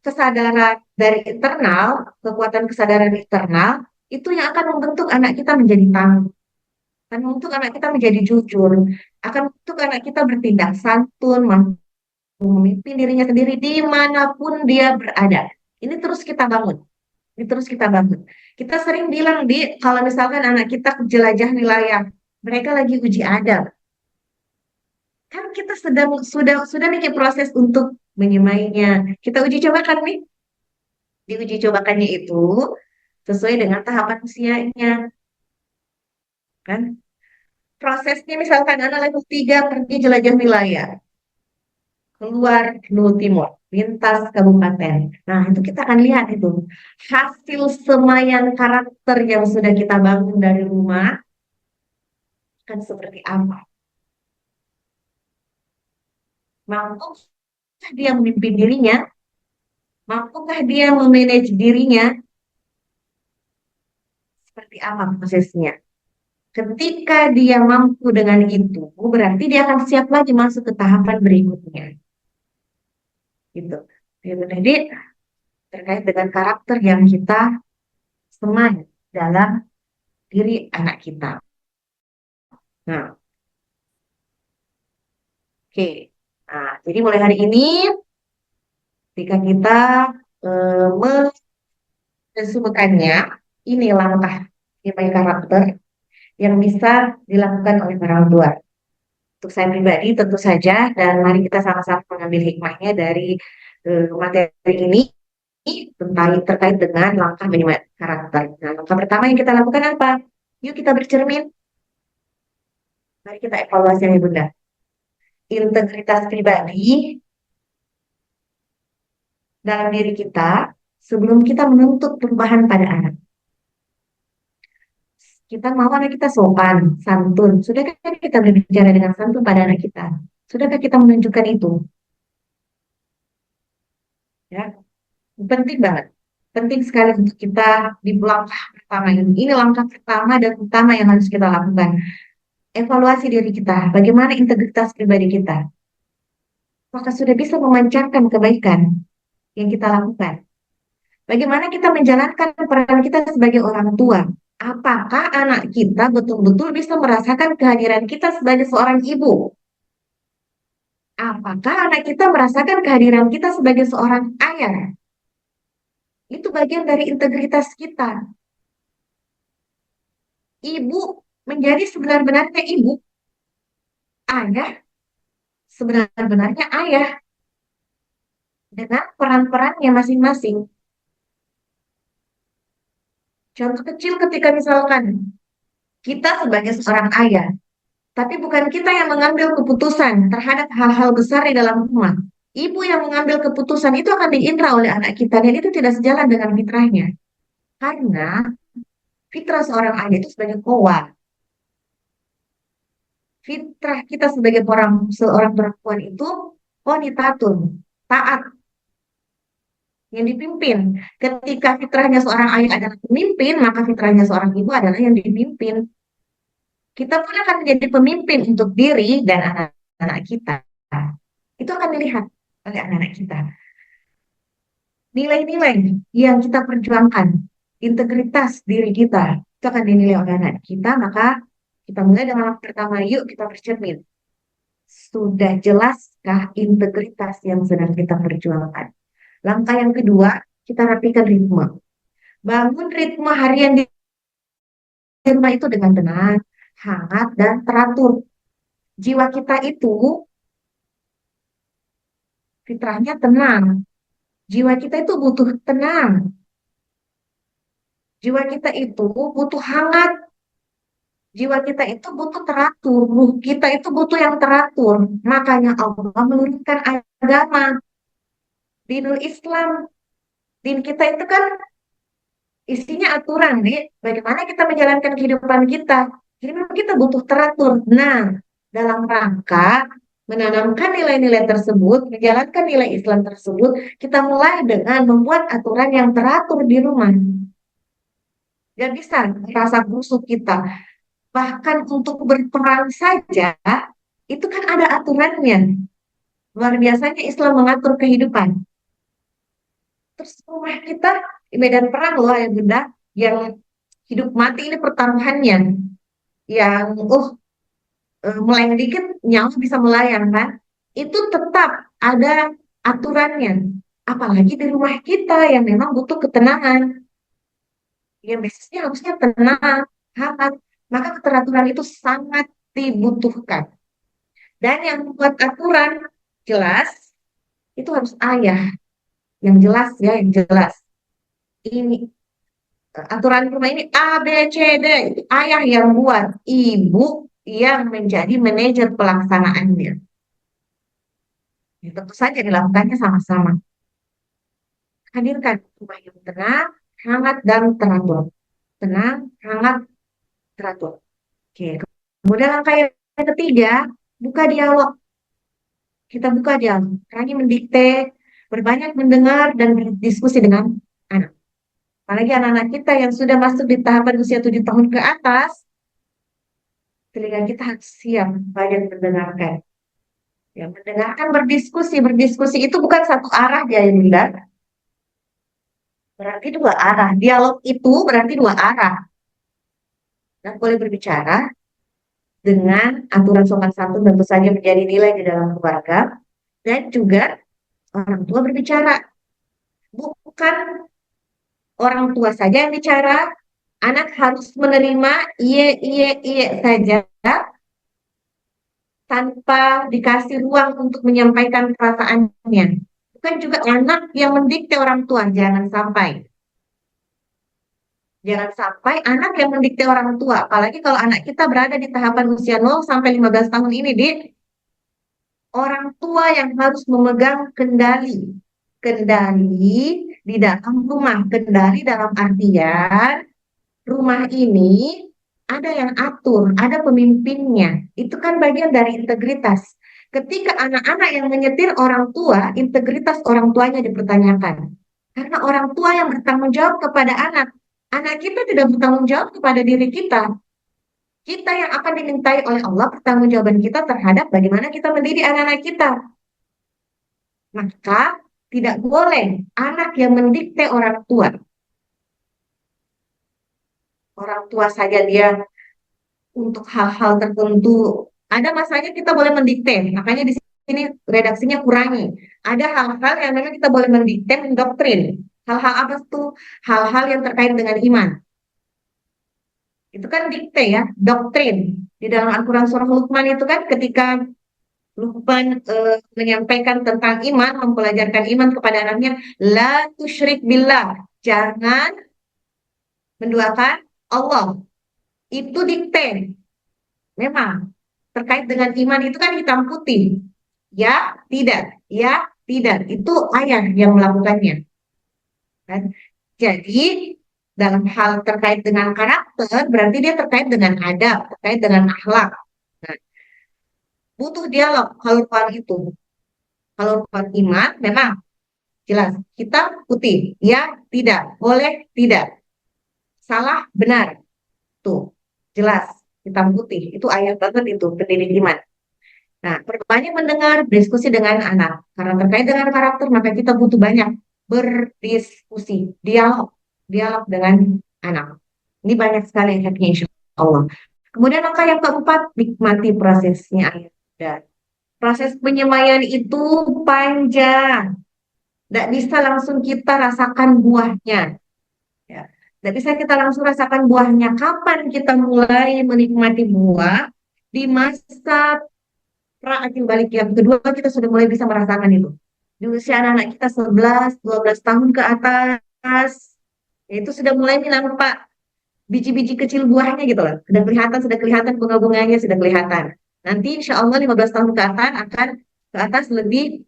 kesadaran dari internal, kekuatan kesadaran internal, itu yang akan membentuk anak kita menjadi tangguh. Akan membentuk anak kita menjadi jujur, akan membentuk anak kita bertindak santun, memimpin dirinya sendiri dimanapun dia berada. Ini terus kita bangun. Ini terus kita bangun. Kita sering bilang kalau misalkan anak kita jelajah wilayah, mereka lagi uji adab. Kan kita sudah bikin proses untuk menyemainya. Kita uji cobakan nih. Diuji cobakannya itu sesuai dengan tahapan usianya. Kan? Prosesnya misalkan anak level 3 pergi jelajah wilayah. keluar Nul Timur, lintas kabupaten. Nah, itu kita akan lihat itu hasil semayan karakter yang sudah kita bangun dari rumah akan seperti apa. Mampukah dia memimpin dirinya? Mampukah dia memanage dirinya? Seperti apa prosesnya? Ketika dia mampu dengan itu, berarti dia akan siap lagi masuk ke tahapan berikutnya. Gitu. Jadi terkait dengan karakter yang kita semai dalam diri anak kita. Nah, oke. Nah, jadi mulai hari ini, ketika kita menemukannya, ini langkah nilai karakter yang bisa dilakukan oleh orang tua. Untuk saya pribadi tentu saja, dan mari kita sama-sama mengambil hikmahnya dari materi ini tentang terkait dengan langkah menyuai karakter. Nah, langkah pertama yang kita lakukan apa? Yuk kita bercermin, mari kita evaluasi yang Bunda. Integritas pribadi dalam diri kita sebelum kita menuntut perubahan pada anak. Kita mau anak kita sopan, santun. Sudahkah kita berbicara dengan santun pada anak kita? Sudahkah kita menunjukkan itu? Ya, penting banget. Penting sekali untuk kita di langkah pertama ini. Ini langkah pertama dan utama yang harus kita lakukan. Evaluasi diri kita. Bagaimana integritas pribadi kita? Apakah sudah bisa memancarkan kebaikan yang kita lakukan? Bagaimana kita menjalankan peran kita sebagai orang tua? Apakah anak kita betul-betul bisa merasakan kehadiran kita sebagai seorang ibu? Apakah anak kita merasakan kehadiran kita sebagai seorang ayah? Itu bagian dari integritas kita. Ibu menjadi sebenar-benarnya ibu, ayah sebenar-benarnya ayah dengan peran-perannya masing-masing. Contoh kecil ketika misalkan kita sebagai seorang ayah, tapi bukan kita yang mengambil keputusan terhadap hal-hal besar di dalam rumah. Ibu yang mengambil keputusan itu akan diindra oleh anak kita dan itu tidak sejalan dengan fitrahnya. Karena fitrah seorang ayah itu sebagai kowa. Fitrah kita sebagai seorang perempuan itu qanitatun, taat yang dipimpin. Ketika fitrahnya seorang ayah adalah pemimpin, maka fitrahnya seorang ibu adalah yang dipimpin. Kita pun akan menjadi pemimpin untuk diri dan anak-anak kita. Itu akan dilihat oleh anak-anak kita. Nilai-nilai yang kita perjuangkan, integritas diri kita, itu akan dinilai oleh anak kita, maka kita mulai dengan langkah pertama, yuk kita bercermin. Sudah jelaskah integritas yang sedang kita perjuangkan? Langkah yang kedua, kita rapikan ritme. Bangun ritme harian di rumah itu dengan tenang, hangat, dan teratur. Jiwa kita itu fitrahnya tenang. Jiwa kita itu butuh tenang. Jiwa kita itu butuh hangat. Jiwa kita itu butuh teratur. Ruh kita itu butuh yang teratur. Makanya Allah menurunkan agama. Dinul Islam. Din kita itu kan isinya aturan, nih. Bagaimana kita menjalankan kehidupan kita. Jadi memang kita butuh teratur. Nah, dalam rangka menanamkan nilai-nilai tersebut, menjalankan nilai Islam tersebut, kita mulai dengan membuat aturan yang teratur di rumah. Gak bisa rasa busuk kita. Bahkan untuk berperang saja, itu kan ada aturannya. Luar biasanya Islam mengatur kehidupan. Terus rumah kita di medan perang loh ya Bunda, yang hidup mati ini pertaruhannya. Yang melayang dikit nyawa bisa melayang kan. Itu tetap ada aturannya. Apalagi di rumah kita yang memang butuh ketenangan. Yang basisnya harusnya tenang, hangat. Maka keteraturan itu sangat dibutuhkan. Dan yang membuat aturan jelas, itu harus ayah. Yang jelas ya, yang jelas. Ini aturan rumah ini A, B, C, D. Ayah yang buat, ibu yang menjadi manajer pelaksanaannya. Ya, tentu saja dilakukannya sama-sama. Hadirkan rumah yang tenang, hangat, dan teratur. Tenang, hangat, teratur. Oke. Kemudian langkah yang ketiga, buka dialog. Kita buka dialog. Lagi mendikte, berbanyak mendengar dan berdiskusi dengan anak. Apalagi anak-anak kita yang sudah masuk di tahapan usia 7 tahun ke atas, telinga kita harus siap banyak mendengarkan. Ya, mendengarkan berdiskusi. Berdiskusi itu bukan satu arah dia yang bilang, berarti dua arah. Dialog itu berarti dua arah. Dan boleh berbicara dengan aturan sopan santun tentu saja menjadi nilai di dalam keluarga. Dan juga orang tua berbicara. Bukan orang tua saja yang bicara, anak harus menerima iye saja tanpa dikasih ruang untuk menyampaikan perasaannya. Bukan juga anak yang mendikte orang tua, jangan sampai. Jangan sampai anak yang mendikte orang tua, apalagi kalau anak kita berada di tahapan usia 0 sampai 15 tahun ini, di orang tua yang harus memegang kendali. Kendali di dalam rumah, kendali dalam artian rumah ini ada yang atur, ada pemimpinnya. Itu kan bagian dari integritas. Ketika anak-anak yang menyetir orang tua, integritas orang tuanya dipertanyakan. Karena orang tua yang bertanggung jawab kepada anak. Anak kita tidak bertanggung jawab kepada diri kita. Kita yang akan dimintai oleh Allah pertanggungjawaban kita terhadap bagaimana kita mendidik anak-anak kita. Maka tidak boleh anak yang mendikte orang tua. Orang tua saja dia untuk hal-hal tertentu. Ada masanya kita boleh mendikte, makanya di sini redaksinya kurangi. Ada hal-hal yang memang kita boleh mendikte, mendoktrin. Hal-hal apa tuh? Hal-hal yang terkait dengan iman. Itu kan dikte ya, doktrin. Di dalam Al-Quran surah Luqman itu kan ketika Luqman menyampaikan tentang iman, mempelajarkan iman kepada anaknya, la tusyrik billah. Jangan menduakan Allah. Itu dikte. Memang terkait dengan iman itu kan hitam putih. Ya, tidak. Ya, tidak. Itu ayah yang melakukannya. Kan? Jadi, dalam hal terkait dengan karakter, berarti dia terkait dengan adab, terkait dengan akhlak. Nah, butuh dialog kalau soal itu. Kalau soal iman, memang jelas. Hitam putih. Ya, tidak. Boleh, tidak. Salah, benar. Tuh, jelas. Hitam putih. Itu ayat banget itu, pendidik iman. Nah, perbanyak mendengar, berdiskusi dengan anak. Karena terkait dengan karakter, maka kita butuh banyak berdiskusi, dialog, dialog dengan anak. Ini banyak sekali efeknya, insya Allah. Kemudian langkah yang keempat, nikmati prosesnya. Dan proses penyemaian itu panjang. Tidak bisa langsung kita rasakan buahnya. Ya. Tidak bisa kita langsung rasakan buahnya. Kapan kita mulai menikmati buah? Di masa pra-akil balik yang kedua kita sudah mulai bisa merasakan itu. Di usia anak-anak kita 11, 12 tahun ke atas, itu sudah mulai nampak biji-biji kecil buahnya gitu loh. Sudah kelihatan bunga-bunganya sudah kelihatan. Nanti insya Allah 15 tahun ke atas akan ke atas lebih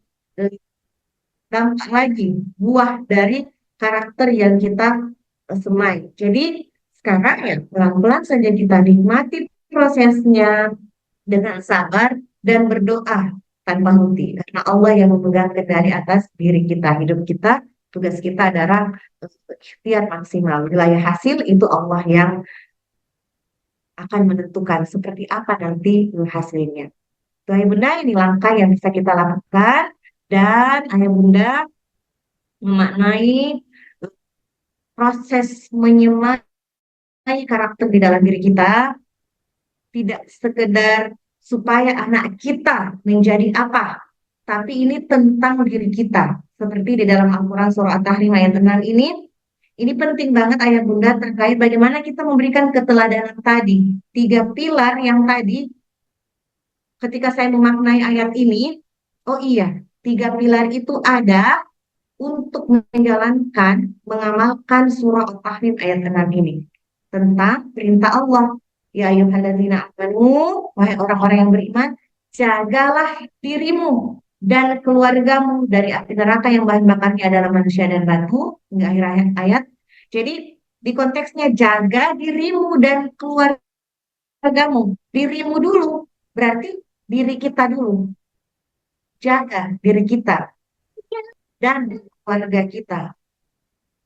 dampak lagi buah dari karakter yang kita semai. Jadi sekarang ya pelan-pelan saja kita nikmati prosesnya dengan sabar dan berdoa tanpa henti. Karena Allah yang memegang kendali atas diri kita, hidup kita, tugas kita adalah ikhtiar maksimal. Wilayah hasil itu Allah yang akan menentukan seperti apa nanti hasilnya. Itu ayah bunda, ini langkah yang bisa kita lakukan dan ayah bunda memaknai proses menyemai karakter di dalam diri kita tidak sekedar supaya anak kita menjadi apa, tapi ini tentang diri kita. Seperti di dalam Al-Quran surah At-Tahrim ayat 6 ini penting banget ayah bunda terkait bagaimana kita memberikan keteladanan tadi. 3 pilar yang tadi ketika saya memaknai ayat ini, oh iya, 3 pilar itu ada untuk menjalankan, mengamalkan surah At-Tahrim ayat 6 ini. Tentang perintah Allah. Ya ayyuhalladzina amanu, wahai orang-orang yang beriman, jagalah dirimu. dan keluargamu dari api neraka yang bahan bakarnya adalah manusia dan batu, hingga akhir ayat. Jadi di konteksnya jaga dirimu dan keluargamu. Dirimu dulu, berarti diri kita dulu. Jaga diri kita dan keluarga kita.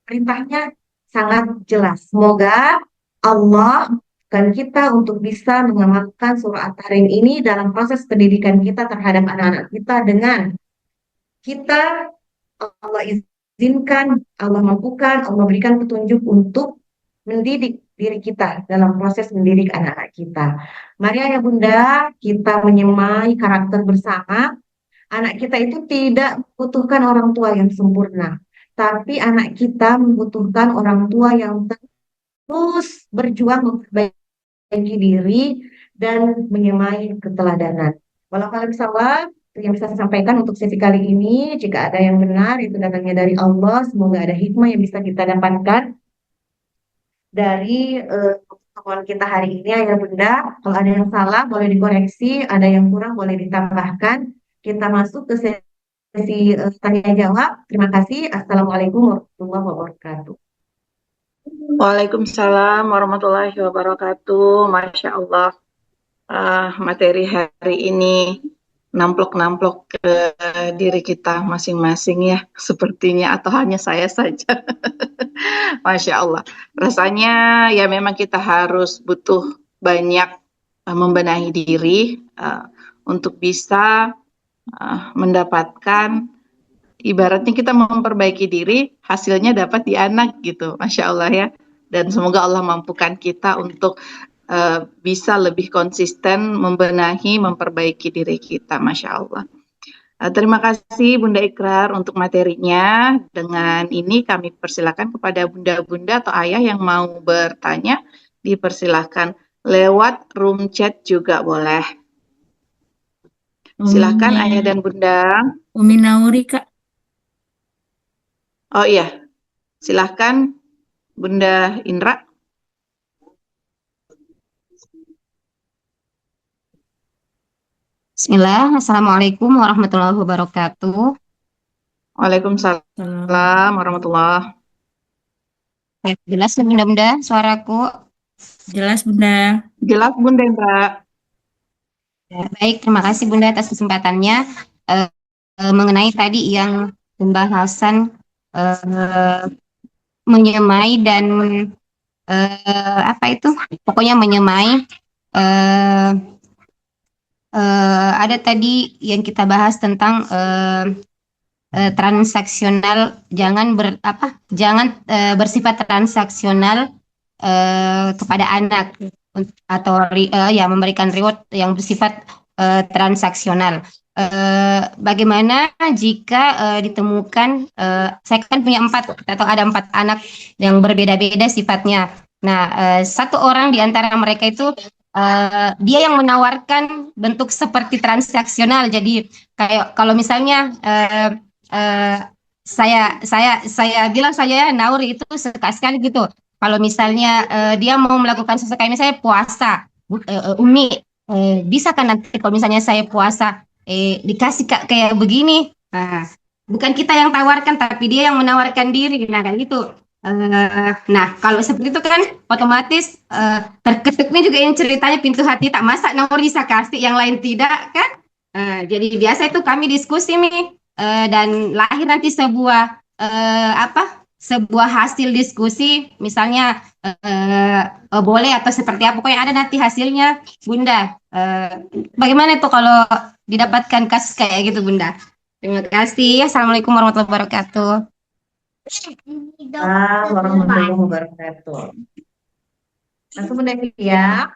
Perintahnya sangat jelas. Semoga Allah dan kita untuk bisa mengamalkan surah At-Tahrim ini dalam proses pendidikan kita terhadap anak-anak kita dengan kita Allah izinkan, Allah mampukan, Allah berikan petunjuk untuk mendidik diri kita dalam proses mendidik anak-anak kita. Mari ayah bunda, kita menyemai karakter bersama. Anak kita itu tidak membutuhkan orang tua yang sempurna, tapi anak kita membutuhkan orang tua yang terus berjuang memperbaiki diri dan menyemai keteladanan. Wallahu a'lam yang bisa saya sampaikan untuk sesi kali ini. Jika ada yang benar, itu datangnya dari Allah. Semoga ada hikmah yang bisa kita dapatkan dari pertemuan kita hari ini, Ayah Bunda. Kalau ada yang salah, boleh dikoreksi. Ada yang kurang, boleh ditambahkan. Kita masuk ke sesi tanya jawab. Terima kasih. Assalamualaikum warahmatullahi wabarakatuh. Waalaikumsalam warahmatullahi wabarakatuh. Masya Allah, materi hari ini namplok-namplok ke diri kita masing-masing ya, sepertinya, atau hanya saya saja. Masya Allah. Rasanya ya memang kita harus butuh banyak membenahi diri untuk bisa mendapatkan, ibaratnya kita memperbaiki diri, hasilnya dapat di anak gitu. Masya Allah ya. Dan semoga Allah mampukan kita untuk bisa lebih konsisten membenahi, memperbaiki diri kita. Masya Allah. Terima kasih Bunda Ikrar untuk materinya. Dengan ini kami persilakan kepada bunda-bunda atau ayah yang mau bertanya, dipersilakan lewat room chat juga boleh. Silakan ayah dan bunda. Umi Nauri, Kak. Oh iya, silakan Bunda Indra. Bismillah, Assalamualaikum warahmatullahi wabarakatuh. Waalaikumsalam warahmatullahi. Jelas ya bunda-bunda suaraku? Jelas, Bunda. Jelas Bunda Indra. Ya, baik, terima kasih Bunda atas kesempatannya. Mengenai tadi yang pembahasan menyemai dan apa itu? Pokoknya menyemai. Ada tadi yang kita bahas tentang transaksional, jangan bersifat transaksional kepada anak atau ya memberikan reward yang bersifat transaksional. Bagaimana jika ditemukan, saya kan punya 4 atau ada 4 anak yang berbeda-beda sifatnya. Nah, satu orang di antara mereka itu dia yang menawarkan bentuk seperti transaksional. Jadi kayak kalau misalnya saya bilang saja Nauri itu sekali gitu. Kalau misalnya dia mau melakukan sesuatu kayak misalnya puasa, Umi bisa kan nanti kalau misalnya saya puasa dikasih kayak begini. Nah, bukan kita yang tawarkan tapi dia yang menawarkan diri. Nah kayak gitu. Nah, kalau seperti itu kan otomatis terketuknya juga yang ceritanya pintu hati tak masak Nauri bisa kasih yang lain tidak kan? Jadi biasa itu kami diskusi nih dan lahir nanti sebuah sebuah hasil diskusi, misalnya boleh atau seperti apa, pokoknya ada nanti hasilnya, Bunda. Bagaimana itu kalau didapatkan kasus kayak gitu, Bunda? Terima kasih. Assalamualaikum warahmatullahi wabarakatuh. Warahmatullahi wabarakatuh. Langsung Bunda ya.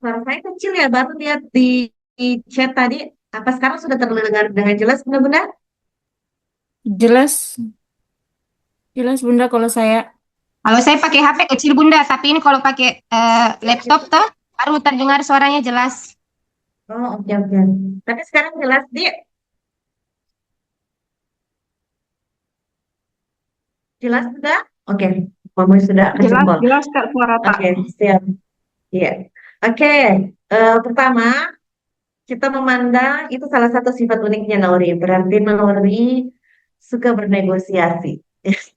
Suara saya kecil ya, baru lihat di chat tadi. Apa sekarang sudah terdengar dengan jelas Bunda-Bunda? Jelas. Jelas, Bunda, kalau saya. Kalau saya pakai HP kecil Bunda, tapi ini kalau pakai laptop tuh baru terdengar suaranya jelas. Oh, oke. Tapi sekarang jelas, Dik. Jelas sudah? Oke. Mama sudah kasih Jelas, jempol. jelas Kak suara Pak. Oke, siap. Iya. Oke. Pertama, kita memandang itu salah satu sifat uniknya Nauri. Berarti Nauri suka bernegosiasi.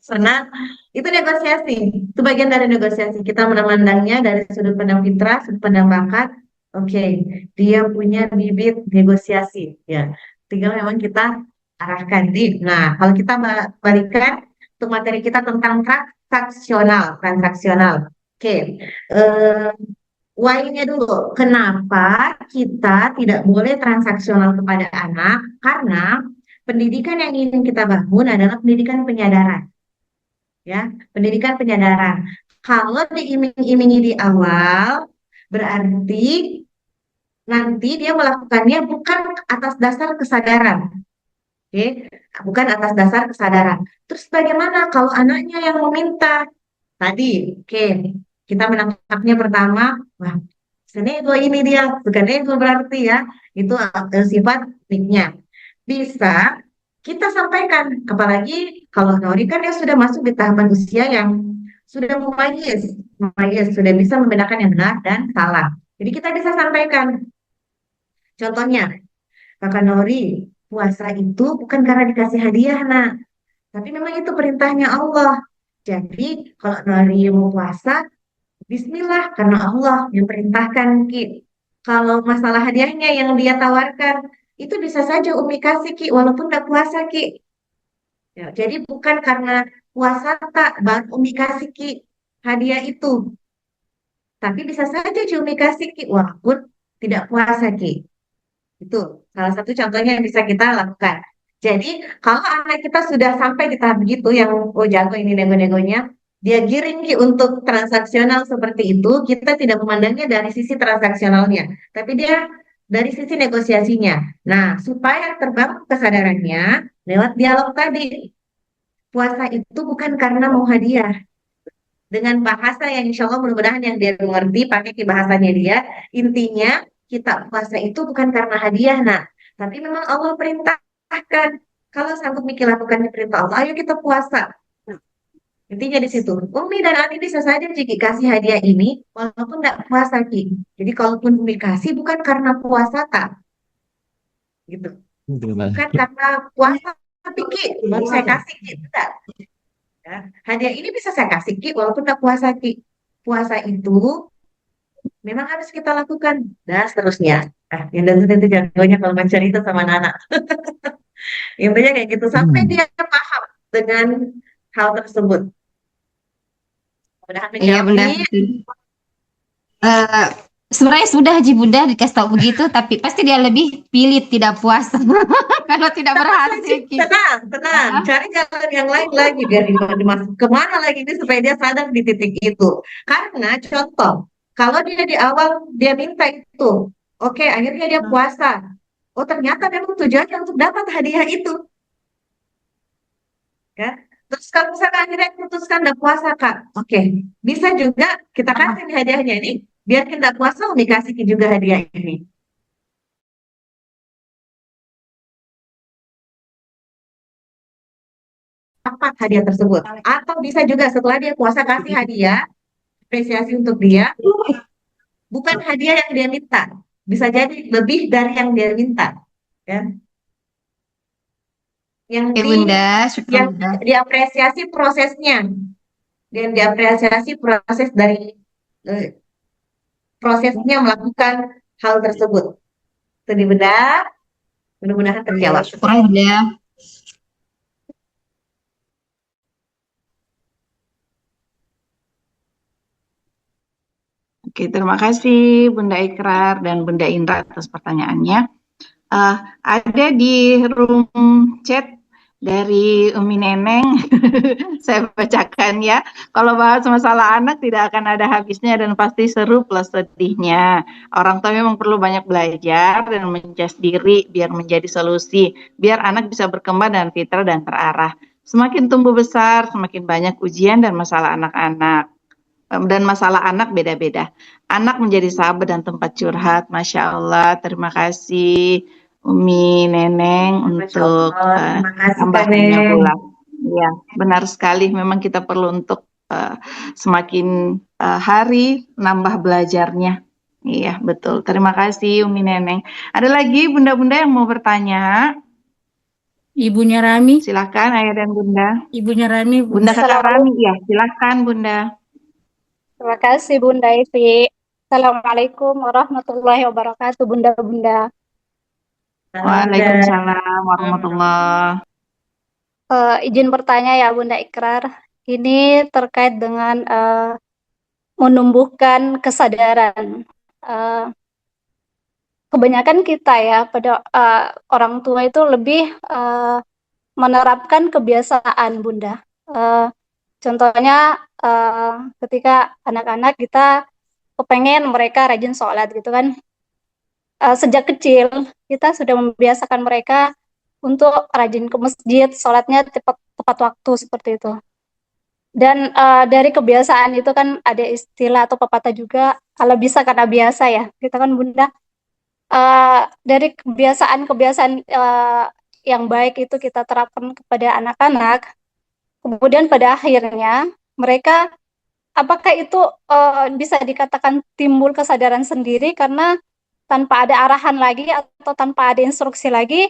Karena itu negosiasi, itu bagian dari negosiasi. Kita memandangnya dari sudut pandang fitrah, sudut pandang bakat. Oke, dia punya bibit negosiasi. Ya, tinggal memang kita arahkan di. Nah, kalau kita balikan untuk materi kita tentang transaksional. Oke, eh, why-nya dulu. Kenapa kita tidak boleh transaksional kepada anak? Karena pendidikan yang ingin kita bangun adalah pendidikan penyadaran, ya, pendidikan penyadaran. Kalau diiming-imingi di awal, berarti nanti dia melakukannya bukan atas dasar kesadaran, oke? Bukan atas dasar kesadaran. Terus bagaimana kalau anaknya yang meminta? Tadi, oke, kita menangkapnya pertama, wah, senego ini dia, bukan ego berarti ya, itu sifat uniknya. Bisa kita sampaikan, apalagi kalau Nori kan dia sudah masuk di tahapan usia yang sudah mumayyiz, sudah bisa membedakan yang benar dan salah. Jadi kita bisa sampaikan, contohnya, Kakak Nori, puasa itu bukan karena dikasih hadiah, nak, tapi memang itu perintahnya Allah. Jadi kalau Nori mau puasa, Bismillah, karena Allah yang perintahkan, Ki. Kalau masalah hadiahnya yang dia tawarkan, itu bisa saja Umi kasih, Ki, walaupun nggak puasa, Ki. Ya, jadi bukan karena puasa tak baru Umi kasih, Ki, hadiah itu. Tapi bisa saja Umi kasih, Ki, walaupun tidak puasa, Ki. Itu salah satu contohnya yang bisa kita lakukan. Jadi kalau anak kita sudah sampai di tahap begitu yang oh jago ini nego-negonya, dia giring Ki untuk transaksional seperti itu, kita tidak memandangnya dari sisi transaksionalnya, tapi dia dari sisi negosiasinya. Nah, supaya terbangun kesadarannya lewat dialog tadi, puasa itu bukan karena mau hadiah. Dengan bahasa yang insya Allah mudah-mudahan yang dia mengerti, pakai ke bahasanya dia, intinya kita puasa itu bukan karena hadiah, nah, tapi memang Allah perintahkan. Kalau sanggup mikir lakukan perintah Allah, ayo kita puasa. Nah, intinya di situ. Umi dan Ani bisa saja Ciki kasih hadiah ini, walaupun tidak puasa Ki. Jadi kalaupun Umi kasih bukan karena puasa tak, gitu. Bukan karena puasa tapi Ki, baru saya kasih Ki, tidak. Ya. Hadiah ini bisa saya kasih Ki, walaupun tidak puasa Ki. Puasa itu memang harus kita lakukan dan seterusnya. Yang tentu jagonya kalau mencari itu sama anak. Intinya kayak gitu sampai dia paham dengan hal tersebut. Mudah Iya menjawab Bunda. Eh, sebenarnya sudah Ji Bunda dikasih tahu begitu, tapi pasti dia lebih pilih tidak puasa kalau tidak berhasil. Ki. tenang, cari jalan yang lain lagi biar dimasuk kemana lagi ini supaya dia sadar di titik itu. Karena contoh, kalau dia di awal dia minta itu, oke, akhirnya dia puasa. Oh ternyata memang tujuannya untuk dapat hadiah itu, kan? Terus kalau misalkan akhirnya putuskan udah puasa Kak, oke, bisa juga kita kasih nih hadiahnya ini, biar kita puasa dikasih juga hadiah ini. Dapat hadiah tersebut. Atau bisa juga setelah dia puasa kasih hadiah, apresiasi untuk dia, bukan hadiah yang dia minta. Bisa jadi lebih dari yang dia minta. Ya. Yang Oke Bunda, syukur yang Bunda. diapresiasi prosesnya. Dan diapresiasi proses dari prosesnya melakukan hal tersebut. Itu benar, mudah-mudahan terjawab. Syukur Bunda. Oke, terima kasih Bunda Ikrar dan Bunda Indra atas pertanyaannya. Ada di room chat dari Umi Neneng, saya bacakan ya. Kalau bahas masalah anak tidak akan ada habisnya dan pasti seru plus sedihnya. Orang tua memang perlu banyak belajar dan mencas diri biar menjadi solusi, biar anak bisa berkembang dan fitrah dan terarah. Semakin tumbuh besar, semakin banyak ujian dan masalah anak-anak. Dan masalah anak beda-beda. Anak menjadi sahabat dan tempat curhat. Masya Allah, terima kasih Umi Neneng untuk tambahannya pula. Ya, benar sekali. Memang kita perlu untuk semakin hari nambah belajarnya. Iya, betul. Terima kasih Umi Neneng. Ada lagi bunda-bunda yang mau bertanya? Ibunya Rami, Silahkan Ayah dan Bunda. ibunya Rami, Bunda. Bunda Kakak Rami, Assalamualaikum. ya. Silahkan Bunda. Terima kasih Bunda Evi. Assalamualaikum warahmatullahi wabarakatuh Bunda-bunda. Halo Bunda. Waalaikumsalam warahmatullahi. Izin bertanya ya Bunda Ikrar. Ini terkait dengan menumbuhkan kesadaran. Eh, Kebanyakan kita ya pada orang tua itu lebih menerapkan kebiasaan Bunda. Eh, Contohnya ketika anak-anak kita kepengen mereka rajin sholat gitu kan. Sejak kecil kita sudah membiasakan mereka untuk rajin ke masjid, sholatnya tepat tepat waktu seperti itu. Dan dari kebiasaan itu kan ada istilah atau pepatah juga, kalau bisa karena biasa ya, kita kan Bunda. Dari kebiasaan-kebiasaan yang baik itu kita terapkan kepada anak-anak, kemudian pada akhirnya mereka apakah itu bisa dikatakan timbul kesadaran sendiri karena tanpa ada arahan lagi atau tanpa ada instruksi lagi,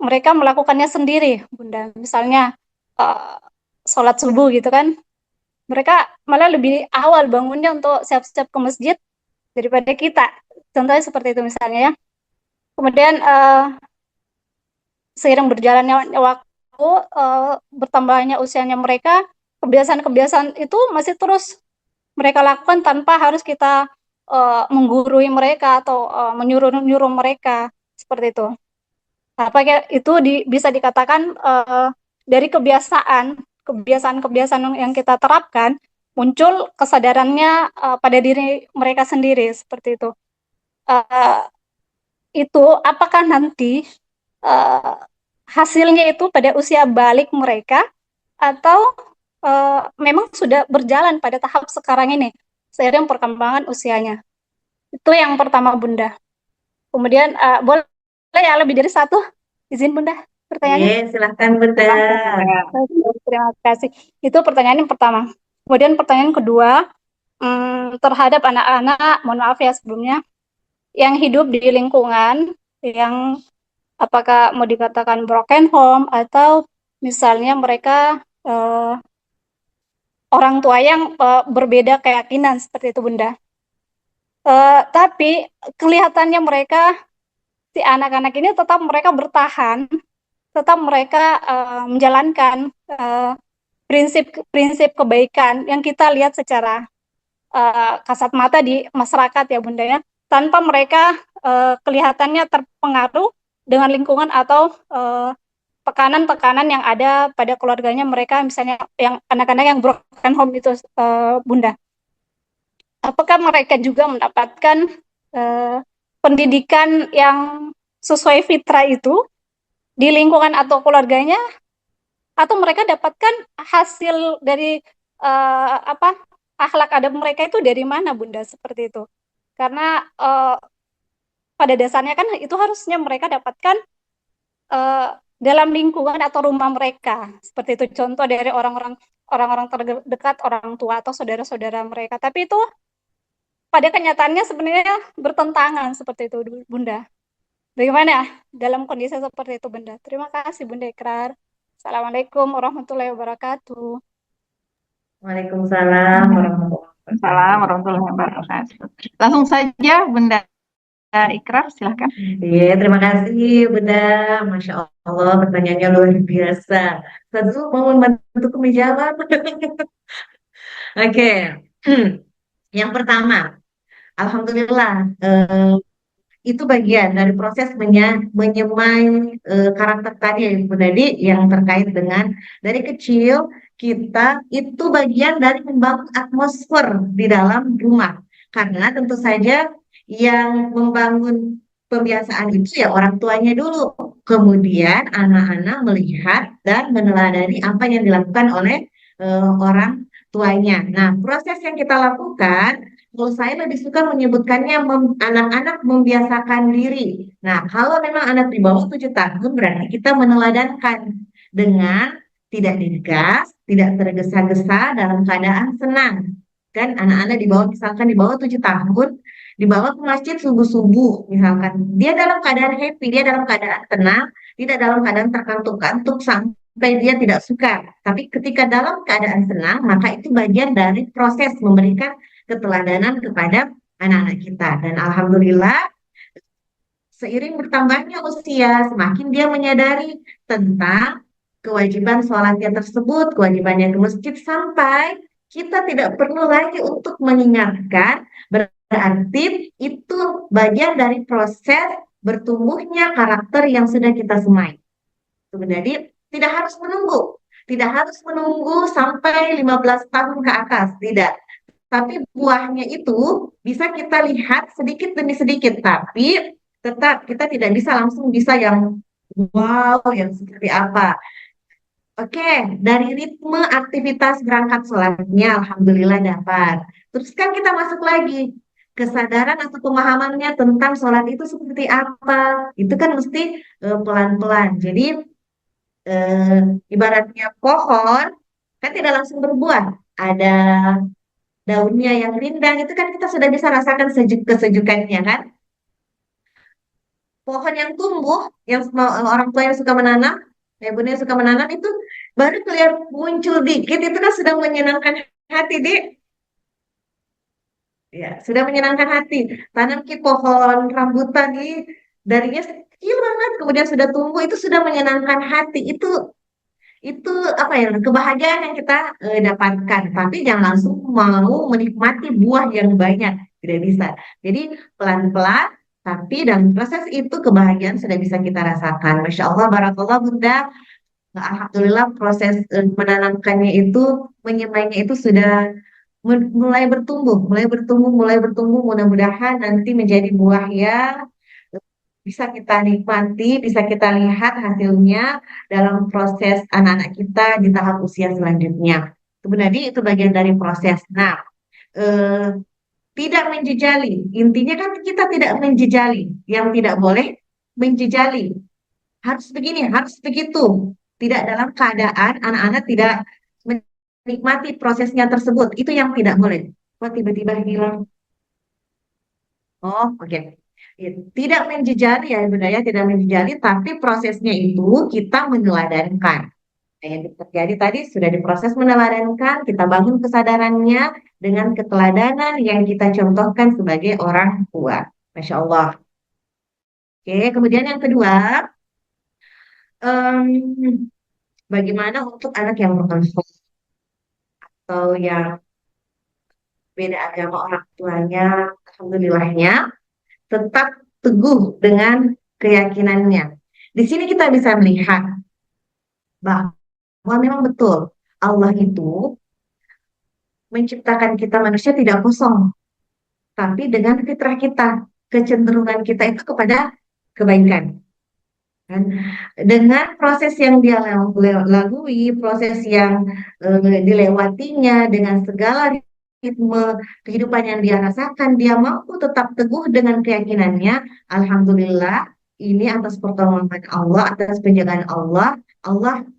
mereka melakukannya sendiri, Bunda. Misalnya eh, sholat subuh gitu kan, mereka malah lebih awal bangunnya untuk siap-siap ke masjid daripada kita. Contohnya seperti itu misalnya ya. Kemudian seiring berjalannya waktu, bertambahnya usianya mereka, kebiasaan-kebiasaan itu masih terus mereka lakukan tanpa harus kita menggurui mereka atau menyuruh-nyuruh mereka seperti itu. Apakah itu bisa dikatakan dari kebiasaan-kebiasaan yang kita terapkan muncul kesadarannya pada diri mereka sendiri seperti itu. Eh, itu apakah nanti eh, hasilnya itu pada usia balik mereka atau memang sudah berjalan pada tahap sekarang ini seiring perkembangan usianya. Itu yang pertama Bunda. Kemudian boleh ya lebih dari satu? Izin Bunda pertanyaannya. Silahkan Bunda. Silahkan Bunda. Terima kasih. Itu pertanyaan yang pertama. Kemudian pertanyaan kedua, terhadap anak-anak, mohon maaf ya sebelumnya, yang hidup di lingkungan yang apakah mau dikatakan broken home atau misalnya mereka orang tua yang berbeda keyakinan seperti itu Bunda. Tapi kelihatannya mereka si anak-anak ini tetap mereka bertahan, tetap mereka menjalankan prinsip-prinsip kebaikan yang kita lihat secara kasat mata di masyarakat ya Bunda ya, tanpa mereka kelihatannya terpengaruh dengan lingkungan atau tekanan-tekanan yang ada pada keluarganya mereka, misalnya yang anak-anak yang broken home itu Bunda. Apakah mereka juga mendapatkan eh, pendidikan yang sesuai fitrah itu di lingkungan atau keluarganya, atau mereka dapatkan hasil dari apa akhlak adab mereka itu dari mana Bunda seperti itu? Karena pada dasarnya kan itu harusnya mereka dapatkan eh, dalam lingkungan atau rumah mereka. Seperti itu contoh dari orang-orang terdekat, orang tua atau saudara-saudara mereka. Tapi itu pada kenyataannya sebenarnya bertentangan seperti itu Bunda. Bagaimana dalam kondisi seperti itu Bunda? Terima kasih Bunda Ikrar. Assalamualaikum warahmatullahi wabarakatuh. Waalaikumsalam warahmatullahi Salam wabarakatuh. warahmatullahi wabarakatuh. Langsung saja Bunda Ikrar, silahkan. Iya, terima kasih Bunda. Masya Allah, pertanyaannya luar biasa. Tentu mau membantuku menjawab. Oke. Yang pertama, Alhamdulillah, itu bagian dari proses menyemai karakter tadi ya Ibu Nadi yang terkait dengan dari kecil kita itu bagian dari membangun atmosfer di dalam rumah. Karena tentu saja yang membangun pembiasaan itu ya orang tuanya dulu. Kemudian anak-anak melihat dan meneladani apa yang dilakukan oleh orang tuanya. Nah, proses yang kita lakukan kalau saya lebih suka menyebutkannya anak-anak membiasakan diri. Nah, kalau memang anak di bawah 7 tahun, berarti kita meneladankan dengan tidak digas, tidak tergesa-gesa dalam keadaan senang. Kan anak-anak di bawah, misalkan di bawah 7 tahun, dibawa ke masjid subuh-subuh misalkan, dia dalam keadaan happy, dia dalam keadaan tenang, tidak dalam keadaan terkantuk-kantuk sampai dia tidak suka. Tapi ketika dalam keadaan tenang, maka itu bagian dari proses memberikan keteladanan kepada anak-anak kita. Dan alhamdulillah, seiring bertambahnya usia, semakin dia menyadari tentang kewajiban sholatnya tersebut, kewajibannya ke masjid, sampai kita tidak perlu lagi untuk mengingatkan, berarti itu bagian dari proses bertumbuhnya karakter yang sudah kita semai. Jadi tidak harus menunggu, tidak harus menunggu sampai 15 tahun ke atas, tidak. Tapi buahnya itu bisa kita lihat sedikit demi sedikit, tapi tetap kita tidak bisa langsung bisa yang wow, yang seperti apa. Oke, dari ritme aktivitas berangkat sholatnya, alhamdulillah dapat. Terus kan kita masuk lagi, kesadaran atau pemahamannya tentang sholat itu seperti apa. Itu kan mesti pelan-pelan. Jadi eh, ibaratnya pohon, kan tidak langsung berbuah. Ada daunnya yang rindang, itu kan kita sudah bisa rasakan kesejukannya kan. Pohon yang tumbuh, yang orang tua yang suka menanam, ibu yang suka menanam itu baru kelihatan muncul dikit, itu kan sudah menyenangkan hati, Dik. Ya, sudah menyenangkan hati. Tanam ke pohon rambutan nih, darinya kecil banget, kemudian sudah tumbuh, itu sudah menyenangkan hati. Itu apa ya, kebahagiaan yang kita dapatkan. Tapi jangan langsung mau menikmati buah yang banyak, tidak bisa. Jadi pelan-pelan, tapi dalam proses itu kebahagiaan sudah bisa kita rasakan. Masya Allah, barakallah Bunda. Alhamdulillah proses menanamkannya itu, menyemainya itu sudah mulai bertumbuh, mulai bertumbuh, mulai bertumbuh. Mudah-mudahan nanti menjadi buah yang bisa kita nikmati, bisa kita lihat hasilnya dalam proses anak-anak kita di tahap usia selanjutnya. Sebenarnya itu bagian dari proses. Nah, eh, tidak menjejali. Intinya kan kita tidak menjejali. Yang tidak boleh menjejali. Harus begini, harus begitu. Tidak dalam keadaan anak-anak tidak menikmati prosesnya tersebut. Itu yang tidak boleh. Kok tiba-tiba hilang? Oh, oke. Ya, tidak menjejali ya Bunda ya, tidak menjejali, tapi prosesnya itu kita meneladankan. Nah, yang terjadi tadi sudah diproses meneladankan, kita bangun kesadarannya dengan keteladanan yang kita contohkan sebagai orang tua. Masya Allah. Oke, kemudian yang kedua, em, bagaimana untuk anak yang berkonflik atau yang beda agama orang tuanya, alhamdulillahnya tetap teguh dengan keyakinannya. Di sini kita bisa melihat bahwa memang betul Allah itu menciptakan kita manusia tidak kosong, tapi dengan fitrah kita, kecenderungan kita itu kepada kebaikan. Kan? Dengan proses yang dia lalui, proses yang dilewatinya, dengan segala ritme kehidupan yang dia rasakan, dia mampu tetap teguh dengan keyakinannya. Alhamdulillah, ini atas pertolongan Allah, atas penjagaan Allah, Allah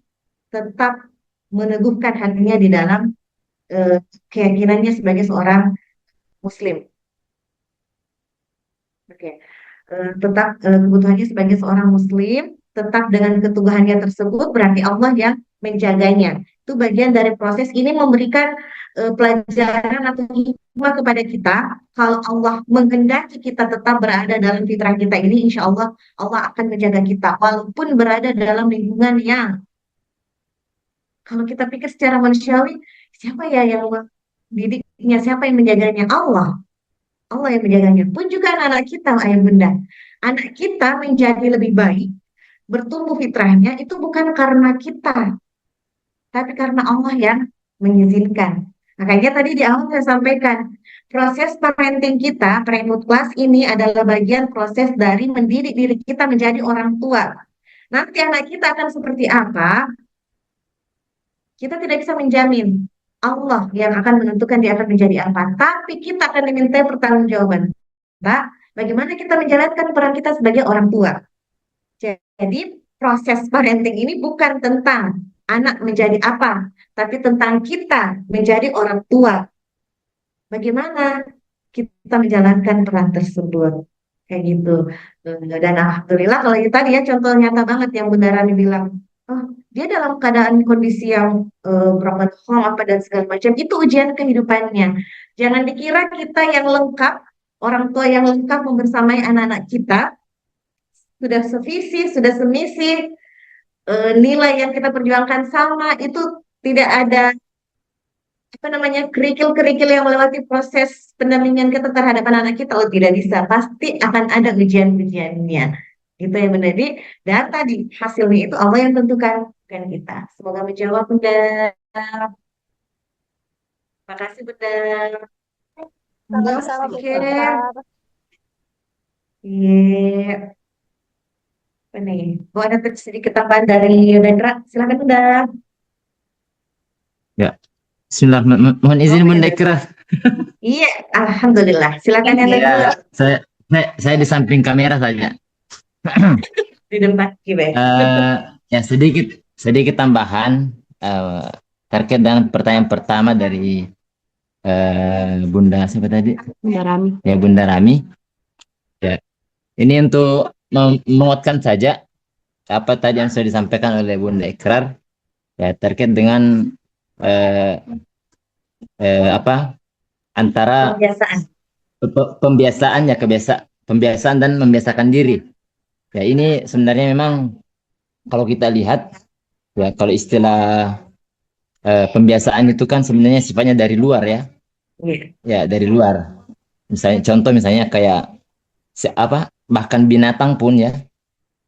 tetap meneguhkan hatinya di dalam keyakinannya sebagai seorang Muslim. Oke. Tetap kebutuhannya sebagai seorang Muslim, tetap dengan keteguhannya tersebut, berarti Allah yang menjaganya. Itu bagian dari proses ini memberikan pelajaran atau hikmah kepada kita. Kalau Allah menghendaki kita tetap berada dalam fitrah kita ini, insya Allah Allah akan menjaga kita, walaupun berada dalam lingkungan yang kalau kita pikir secara manusiawi, siapa ya yang mendidiknya, siapa yang menjaganya? Allah. Allah yang menjaganya. Pun juga anak-anak kita, ayah bunda. Anak kita menjadi lebih baik, bertumbuh fitrahnya, itu bukan karena kita, tapi karena Allah yang mengizinkan. Makanya tadi di awal saya sampaikan, proses parenting kita, parenthood class ini adalah bagian proses dari mendidik diri kita menjadi orang tua. Nanti anak kita akan seperti apa, kita tidak bisa menjamin. Allah yang akan menentukan dia akan menjadi apa. Tapi kita akan diminta pertanggungjawaban. Pak, bagaimana kita menjalankan peran kita sebagai orang tua? Jadi proses parenting ini bukan tentang anak menjadi apa, tapi tentang kita menjadi orang tua. bagaimana kita menjalankan peran tersebut kayak gitu. Dan alhamdulillah kalau itu tadi ya contoh nyata banget yang Bunda Rani bilang, oh dia dalam keadaan kondisi yang broken home apa dan segala macam itu ujian kehidupannya. Jangan dikira kita yang lengkap, orang tua yang lengkap membersamai anak-anak kita sudah sevisi, sudah semisi, nilai yang kita perjuangkan sama itu tidak ada apa namanya kerikil-kerikil yang melewati proses pendampingan kita terhadap anak-anak kita. Oh tidak bisa, pasti akan ada ujian-ujiannya gitu ya Bunda Di. Dan tadi hasilnya itu Allah yang tentukan, bukan kita. Semoga menjawab Bunda. Terima kasih Bunda. Sama-sama, Bu Oke. Dokter. Iya. Apa nih? Oh, ada sedikit tambahan dari Rendra. Silakan Bunda. Ya, Bismillah, mohon izin Oh, Bunda ya. Ikra. Iya, Alhamdulillah. Silakan yang Ya, dulu saya di samping kamera saja. di depan Kibe. Ya sedikit sedikit tambahan terkait dengan pertanyaan pertama dari Bunda siapa tadi? Bunda Rami. Ya Bunda Rami. Ya, ini untuk menguatkan saja apa tadi yang sudah disampaikan oleh Bunda Ikrar ya terkait dengan eh, apa antara Kebiasaan. pembiasaan ya pembiasaan dan membiasakan diri. Ya ini sebenarnya memang kalau kita lihat ya kalau istilah pembiasaan itu kan sebenarnya sifatnya dari luar ya. Iya. Ya dari luar. Misalnya kayak apa bahkan binatang pun ya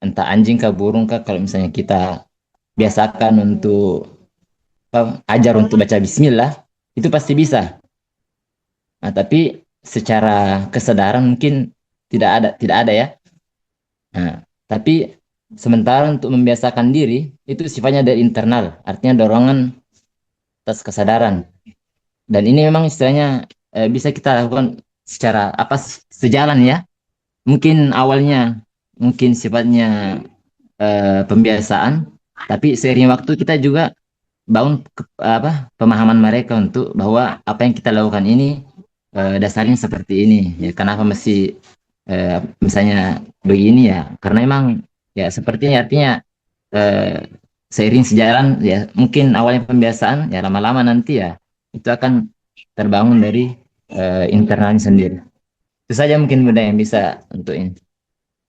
entah anjing kah burung kah kalau misalnya kita biasakan untuk ajar untuk baca bismillah itu pasti bisa. Nah, tapi secara kesadaran mungkin tidak ada ya. Nah, tapi sementara untuk membiasakan diri itu sifatnya dari internal, artinya dorongan atas kesadaran. Dan ini memang istilahnya bisa kita lakukan secara apa sejalan ya. Mungkin awalnya mungkin sifatnya pembiasaan, tapi seiring waktu kita juga bangun pemahaman mereka untuk bahwa apa yang kita lakukan ini dasarnya seperti ini. Ya, kenapa mesti misalnya begini ya? Karena memang ya sepertinya artinya eh, seiring sejalan ya mungkin awalnya pembiasaan ya lama-lama nanti ya itu akan terbangun dari internalnya sendiri. Itu saja mungkin Bunda yang bisa untuk ini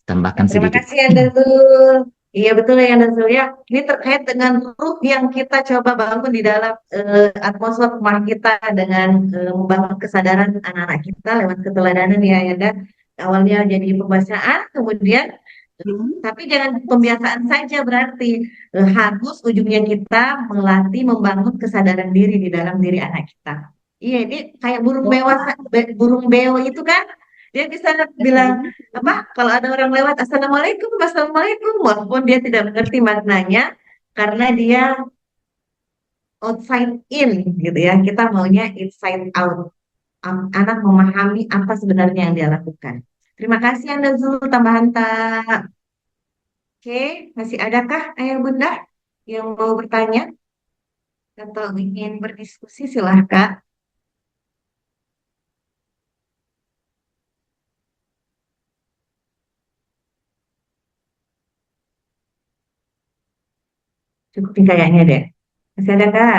tambahkan Terima sedikit. kasih Anda Zul. Iya betul ya Anda Zul ya. Ini terkait dengan ruh yang kita coba bangun di dalam atmosfer rumah kita dengan membangun kesadaran anak-anak kita lewat keteladanan ya Anda. Awalnya jadi pembacaan, kemudian tapi jangan pembiasaan saja berarti harus ujungnya kita melatih membangun kesadaran diri di dalam diri anak kita. Iya, ini kayak burung beo itu kan dia bisa bilang apa? Kalau ada orang lewat assalamualaikum, assalamualaikum, walaupun dia tidak mengerti maknanya karena dia outside in gitu ya. Kita maunya inside out. Anak memahami apa sebenarnya yang dia lakukan. Terima kasih Anda Zul tambahan tak. Oke, masih adakah ayah bunda yang mau bertanya atau ingin berdiskusi silahkan. Cukup nih kayaknya deh. Masih adakah?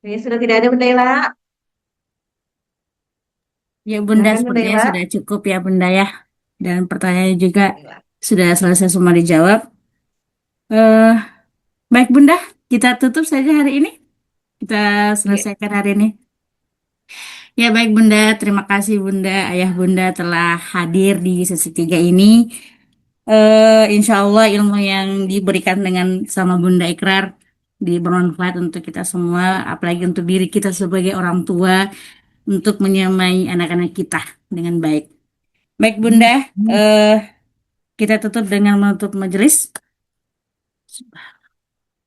Ini sudah tidak ada Bunda Ella. Ya Bunda, Silakan Bunda sepertinya Ella. sudah cukup ya Bunda ya. Dan pertanyaannya juga Alhamdulillah. sudah selesai semua dijawab. Eh, baik Bunda, kita tutup saja hari ini. Kita Iya. selesaikan hari ini. Ya baik Bunda, terima kasih Bunda, Ayah Bunda telah hadir di sesi 3 ini. Insya Allah ilmu yang diberikan dengan sama Bunda Ikrar bermanfaat untuk kita semua, apalagi untuk diri kita sebagai orang tua, untuk menyamai anak-anak kita dengan baik. Baik Bunda, eh, kita tutup dengan menutup majelis.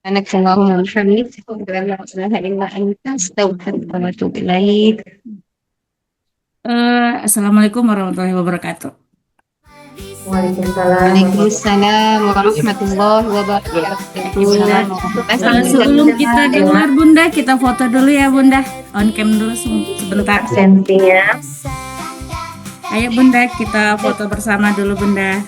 Allahumma hamid, la ilaha illa anta, astaghfiruka wa atubu ilaik. Assalamualaikum warahmatullahi wabarakatuh. Waalaikumsalam. Waalaikumsalam warahmatullahi wabarakatuh. Sebelum kita keluar Bunda, kita foto dulu ya Bunda. On cam dulu sebentar. Absensinya. Ayo Bunda, kita foto bersama dulu Bunda.